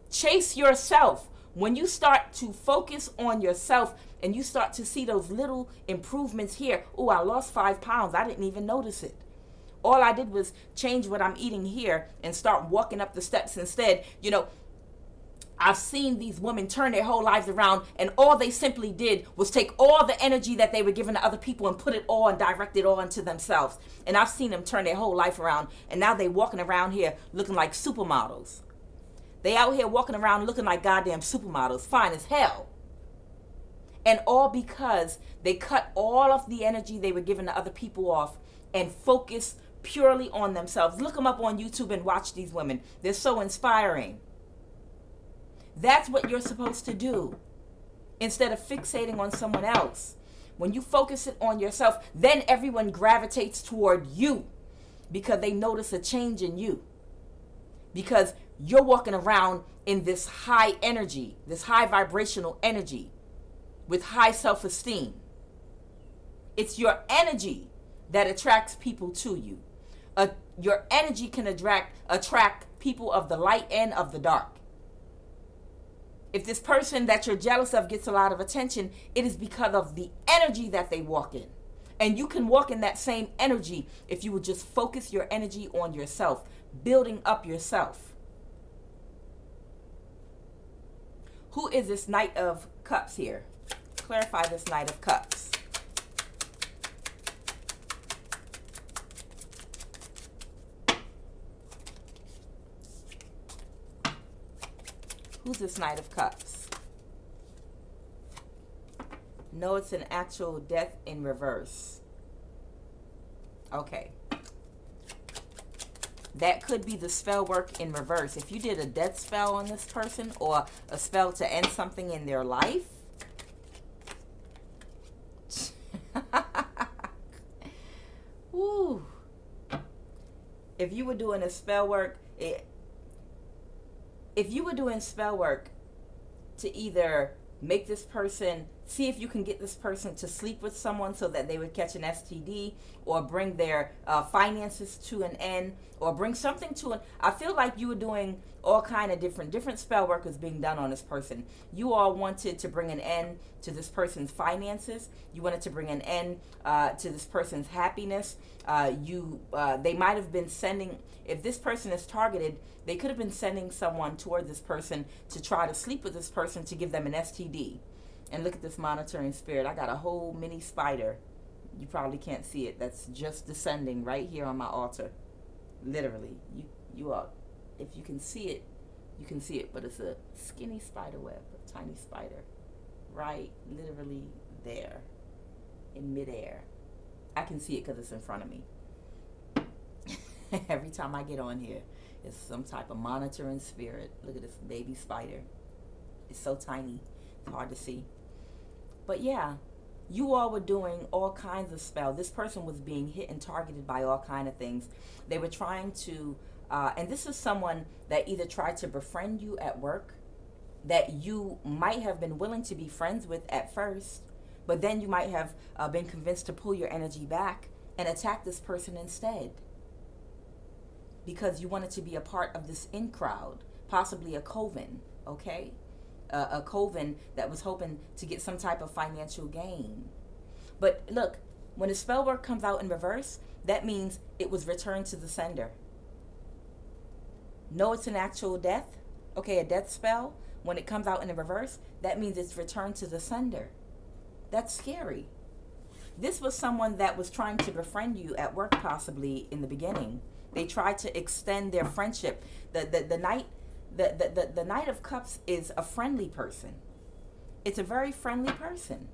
Chase yourself. When you start to focus on yourself and you start to see those little improvements here, oh, I lost 5 pounds. I didn't even notice it. All I did was change what I'm eating here and start walking up the steps instead. I've seen these women turn their whole lives around, and all they simply did was take all the energy that they were giving to other people and put it all and direct it all into themselves. And I've seen them turn their whole life around, and now they walking around here looking like supermodels. They out here walking around looking like goddamn supermodels, fine as hell. And all because they cut all of the energy they were giving to other people off and focus purely on themselves. Look them up on YouTube and watch these women. They're so inspiring. That's what you're supposed to do instead of fixating on someone else. When you focus it on yourself, then everyone gravitates toward you because they notice a change in you. Because you're walking around in this high energy, this high vibrational energy with high self-esteem. It's your energy that attracts people to you. Your energy can attract people of the light and of the dark. If this person that you're jealous of gets a lot of attention, it is because of the energy that they walk in. And you can walk in that same energy if you would just focus your energy on yourself, building up yourself. Who is this Knight of Cups here? Clarify this Knight of Cups. Who's this Knight of Cups? No, it's an actual death in reverse. Okay. That could be the spell work in reverse. If you did a death spell on this person or a spell to end something in their life. Woo. If you were doing a spell work, if you were doing spell work to either make this person See if you can get this person to sleep with someone so that they would catch an STD, or bring their finances to an end, or bring something to an. I feel like you were doing all kind of different spell work was being done on this person. You all wanted to bring an end to this person's finances. You wanted to bring an end to this person's happiness. They might have been sending. If this person is targeted, they could have been sending someone toward this person to try to sleep with this person to give them an STD. And look at this monitoring spirit. I got a whole mini spider. You probably can't see it. That's just descending right here on my altar. Literally. You are, if you can see it, you can see it. But it's a skinny spider web, a tiny spider. Right, literally there, in midair. I can see it because it's in front of me. Every time I get on here, it's some type of monitoring spirit. Look at this baby spider. It's so tiny. It's hard to see. But yeah, you all were doing all kinds of spell. This person was being hit and targeted by all kind of things. They were trying to, and this is someone that either tried to befriend you at work, that you might have been willing to be friends with at first, but then you might have been convinced to pull your energy back and attack this person instead, because you wanted to be a part of this in crowd, possibly a coven, okay? A coven that was hoping to get some type of financial gain. But look, when the spell work comes out in reverse, that means it was returned to the sender. No, it's an actual death. Okay, a death spell, when it comes out in the reverse, that means it's returned to the sender. That's scary. This was someone that was trying to befriend you at work, possibly in the beginning. They tried to extend their friendship. The Knight of Cups is a friendly person. It's a very friendly person.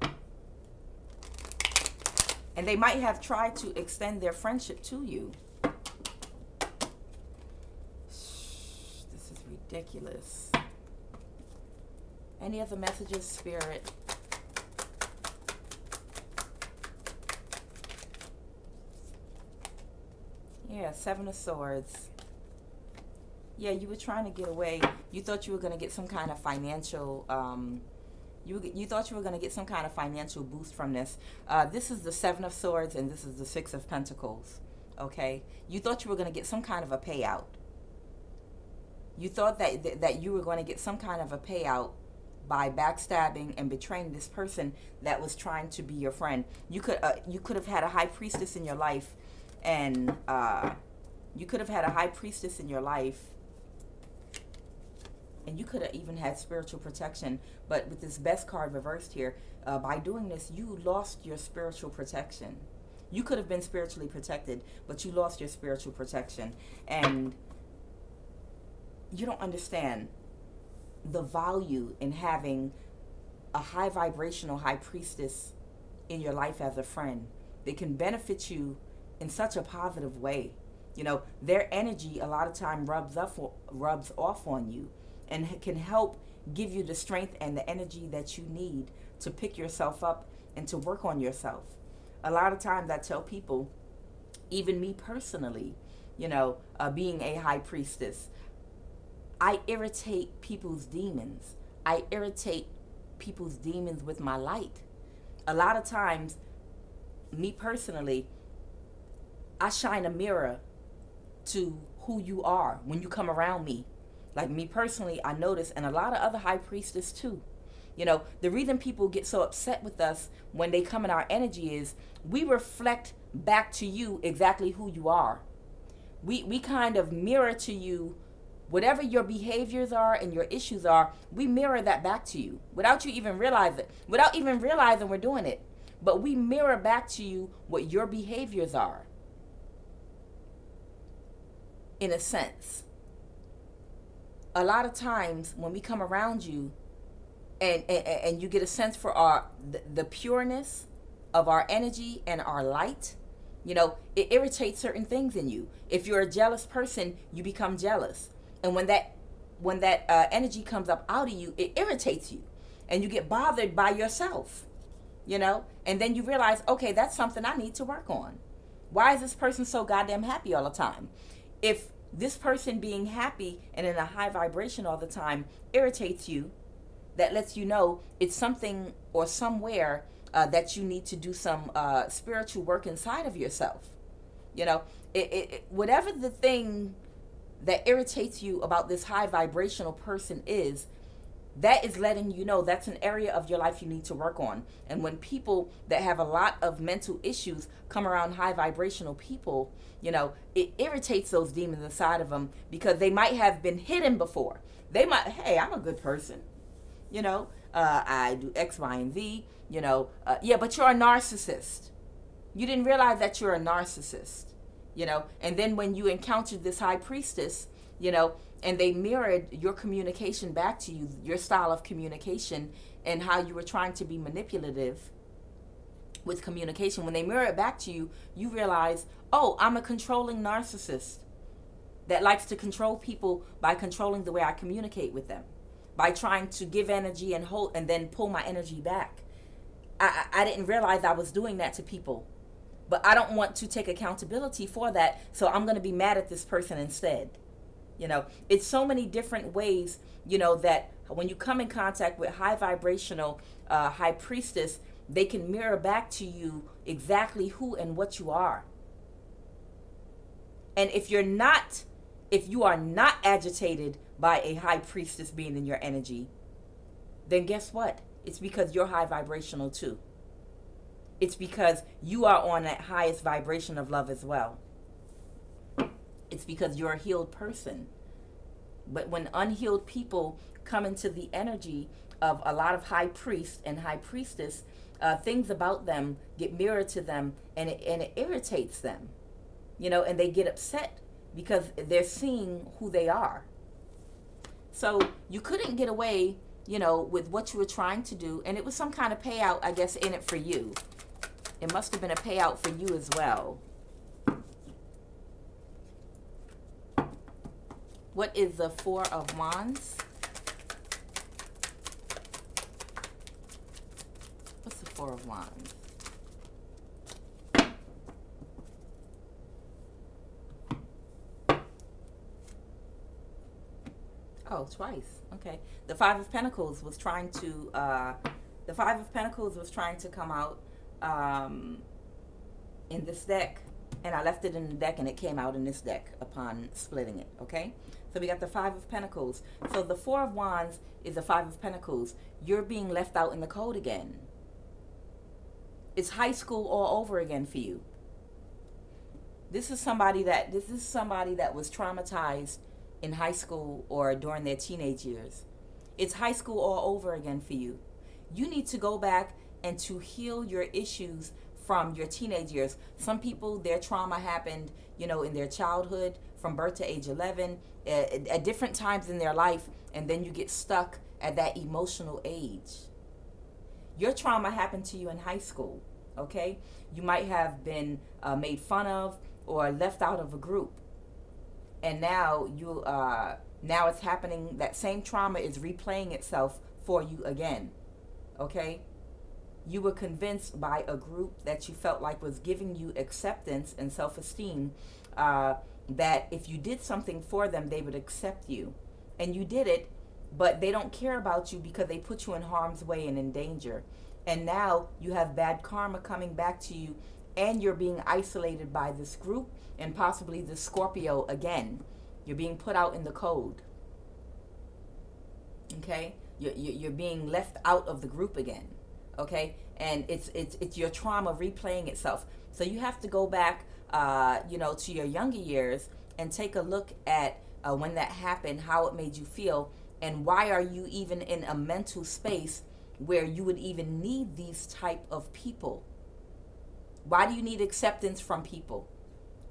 And they might have tried to extend their friendship to you. This is ridiculous. Any other messages, Spirit? Yeah, Seven of Swords. Yeah, you were trying to get away. You thought you were going to get some kind of financial, you thought you were going to get some kind of financial boost from this. This is the Seven of Swords, and this is the Six of Pentacles, okay? You thought you were going to get some kind of a payout. You thought that you were going to get some kind of a payout by backstabbing and betraying this person that was trying to be your friend. You could have had a high priestess in your life, and you could have had a high priestess in your life, and you could have even had spiritual protection. But with this best card reversed here, by doing this, you lost your spiritual protection. You could have been spiritually protected, but you lost your spiritual protection. And you don't understand the value in having a high vibrational high priestess in your life as a friend. They can benefit you in such a positive way. You know, their energy a lot of time rubs off on you, and can help give you the strength and the energy that you need to pick yourself up and to work on yourself. A lot of times I tell people, even me personally, you know, being a high priestess, I irritate people's demons. I irritate people's demons with my light. A lot of times, me personally, I shine a mirror to who you are when you come around me. Like me personally, I notice, and a lot of other high priestess too. You know, the reason people get so upset with us when they come in our energy is we reflect back to you exactly who you are. We kind of mirror to you whatever your behaviors are and your issues are. We mirror that back to you without you even realizing it, without even realizing we're doing it. But we mirror back to you what your behaviors are, in a sense. A lot of times when we come around you and you get a sense for the pureness of our energy and our light, you know, it irritates certain things in you. If you're a jealous person, you become jealous. And when that energy comes up out of you, it irritates you. And you get bothered by yourself, you know. And then you realize, okay, that's something I need to work on. Why is this person so goddamn happy all the time? If this person being happy and in a high vibration all the time irritates you, that lets you know it's something or somewhere that you need to do some spiritual work inside of yourself. You know, whatever the thing that irritates you about this high vibrational person is, that is letting you know that's an area of your life you need to work on. And when people that have a lot of mental issues come around high vibrational people, you know, it irritates those demons inside of them, because they might have been hidden before. They might, hey, I'm a good person, you know, I do X, Y, and Z, you know, yeah, but you're a narcissist. You didn't realize that you're a narcissist, you know. And then when you encountered this high priestess, you know, and they mirrored your communication back to you, your style of communication, and how you were trying to be manipulative with communication. When they mirror it back to you, you realize, oh, I'm a controlling narcissist that likes to control people by controlling the way I communicate with them, by trying to give energy and hold and then pull my energy back. I didn't realize I was doing that to people, but I don't want to take accountability for that, so I'm going to be mad at this person instead. You know, it's so many different ways, you know, that when you come in contact with high vibrational high priestess, they can mirror back to you exactly who and what you are. And if you are not agitated by a high priestess being in your energy, then guess what? It's because you're high vibrational too. It's because you are on that highest vibration of love as well. It's because you're a healed person. But when unhealed people come into the energy of a lot of high priests and high priestess, things about them get mirrored to them, and it irritates them, you know, and they get upset because they're seeing who they are. So you couldn't get away, you know, with what you were trying to do, and it was some kind of payout, I guess, in it for you. It must have been a payout for you as well. What is the Four of Wands? What's the Four of Wands? Oh, twice. Okay. The Five of Pentacles was trying to come out in this deck, and I left it in the deck, and it came out in this deck upon splitting it. Okay. So we got the Five of Pentacles. So the Four of Wands is the Five of Pentacles. You're being left out in the cold again. It's high school all over again for you. This is somebody that was traumatized in high school or during their teenage years. It's high school all over again for you. You need to go back and to heal your issues from your teenage years. Some people, their trauma happened, you know, in their childhood, from birth to age 11, at different times in their life, and then you get stuck at that emotional age. Your trauma happened to you in high school, okay? You might have been made fun of or left out of a group, and now now it's happening. That same trauma is replaying itself for you again, okay? You were convinced by a group that you felt like was giving you acceptance and self-esteem, that if you did something for them, they would accept you. And you did it, but they don't care about you because they put you in harm's way and in danger. And now you have bad karma coming back to you, and you're being isolated by this group and possibly the Scorpio again. You're being put out in the cold. Okay? You're being left out of the group again. Okay? And it's your trauma replaying itself. So you have to go back, you know, to your younger years and take a look at when that happened, how it made you feel, and why are you even in a mental space where you would even need these type of people? Why do you need acceptance from people?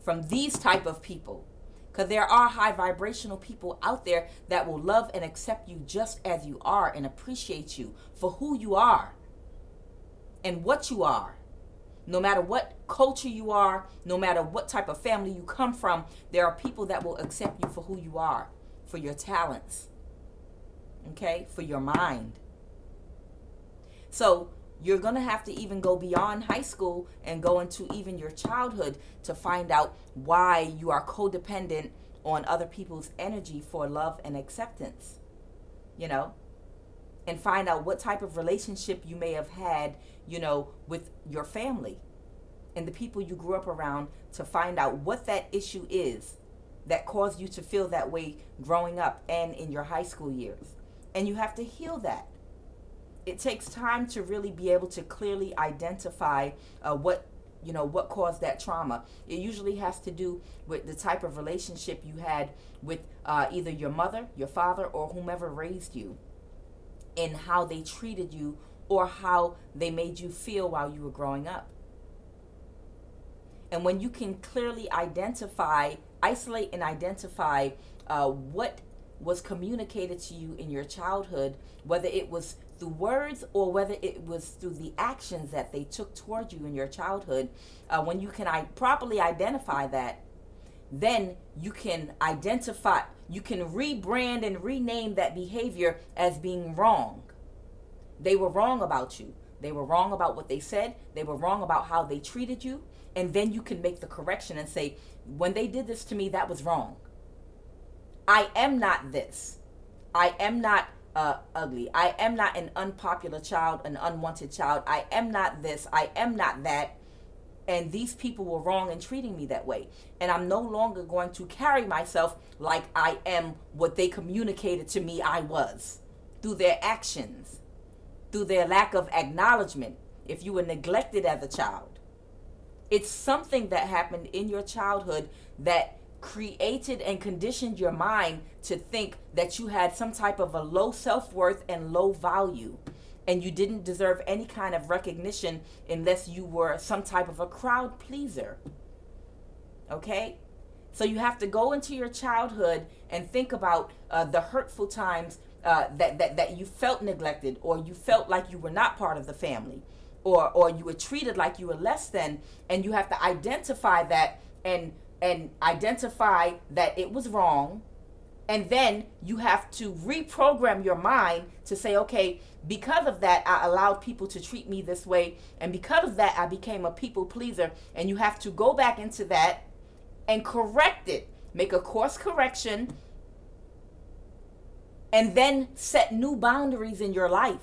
From these type of people? Because there are high vibrational people out there that will love and accept you just as you are and appreciate you for who you are and what you are. No matter what culture you are, no matter what type of family you come from, there are people that will accept you for who you are, for your talents, okay, for your mind. So you're going to have to even go beyond high school and go into even your childhood to find out why you are codependent on other people's energy for love and acceptance, you know. and find out what type of relationship you may have had, with your family and the people you grew up around, to find out what that issue is that caused you to feel that way growing up and in your high school years. And you have to heal that. It takes time to really be able to clearly identify what caused that trauma. It usually has to do with the type of relationship you had with either your mother, your father, or whomever raised you, and how they treated you or how they made you feel while you were growing up. And when you can clearly isolate and identify what was communicated to you in your childhood, whether it was through words or whether it was through the actions that they took toward you in your childhood, when you can properly identify that, then you can rebrand and rename that behavior as being wrong. They were wrong about you. They were wrong about what they said. They were wrong about how they treated you. And then you can make the correction and say, when they did this to me, that was wrong. I am not this. I am not ugly. I am not an unpopular child, an unwanted child. I am not this. I am not that. And these people were wrong in treating me that way. And I'm no longer going to carry myself like I am what they communicated to me I was, through their actions, through their lack of acknowledgement, if you were neglected as a child. It's something that happened in your childhood that created and conditioned your mind to think that you had some type of a low self-worth and low value, and you didn't deserve any kind of recognition unless you were some type of a crowd pleaser. Okay? So you have to go into your childhood and think about the hurtful times that you felt neglected, or you felt like you were not part of the family, or you were treated like you were less than, and you have to identify that and identify that it was wrong. And then you have to reprogram your mind to say, okay, because of that, I allowed people to treat me this way. And because of that, I became a people pleaser. And you have to go back into that and correct it. Make a course correction. And then set new boundaries in your life.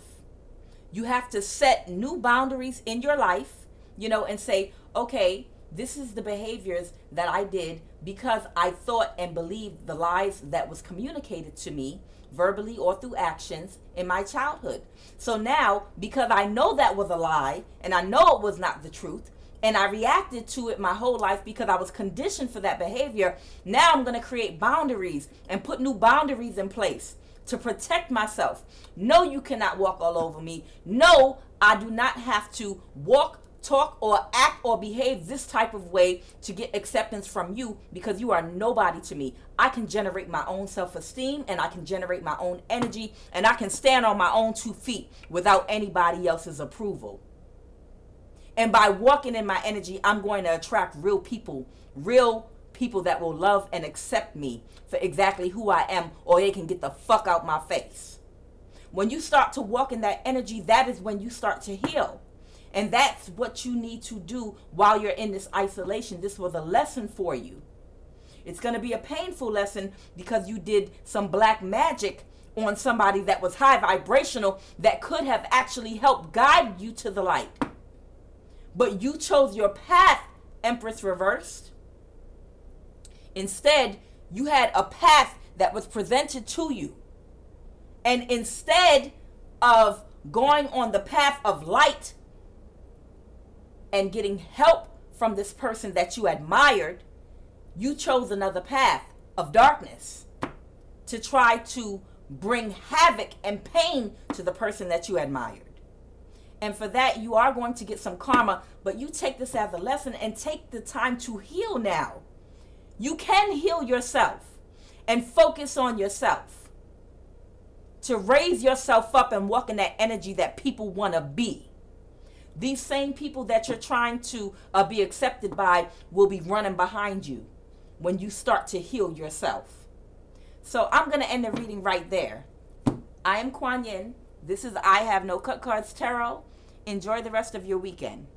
You have to set new boundaries in your life, and say, okay, this is the behaviors that I did because I thought and believed the lies that was communicated to me verbally or through actions in my childhood. So now, because I know that was a lie and I know it was not the truth, and I reacted to it my whole life because I was conditioned for that behavior, now I'm going to create boundaries and put new boundaries in place to protect myself. No, you cannot walk all over me. No, I do not have to walk, talk, or act or behave this type of way to get acceptance from you, because you are nobody to me. I can generate my own self-esteem, and I can generate my own energy, and I can stand on my own 2 feet without anybody else's approval. And by walking in my energy, I'm going to attract real people that will love and accept me for exactly who I am, or they can get the fuck out my face. When you start to walk in that energy, that is when you start to heal. And that's what you need to do while you're in this isolation. This was a lesson for you. It's going to be a painful lesson because you did some black magic on somebody that was high vibrational that could have actually helped guide you to the light. But you chose your path, Empress Reversed. Instead, you had a path that was presented to you. And instead of going on the path of light and getting help from this person that you admired, you chose another path of darkness to try to bring havoc and pain to the person that you admired. And for that, you are going to get some karma, but you take this as a lesson and take the time to heal now. You can heal yourself and focus on yourself to raise yourself up and walk in that energy that people want to be. These same people that you're trying to be accepted by will be running behind you when you start to heal yourself. So I'm going to end the reading right there. I am QUAN. This is I Have No Cut Cards Tarot. Enjoy the rest of your weekend.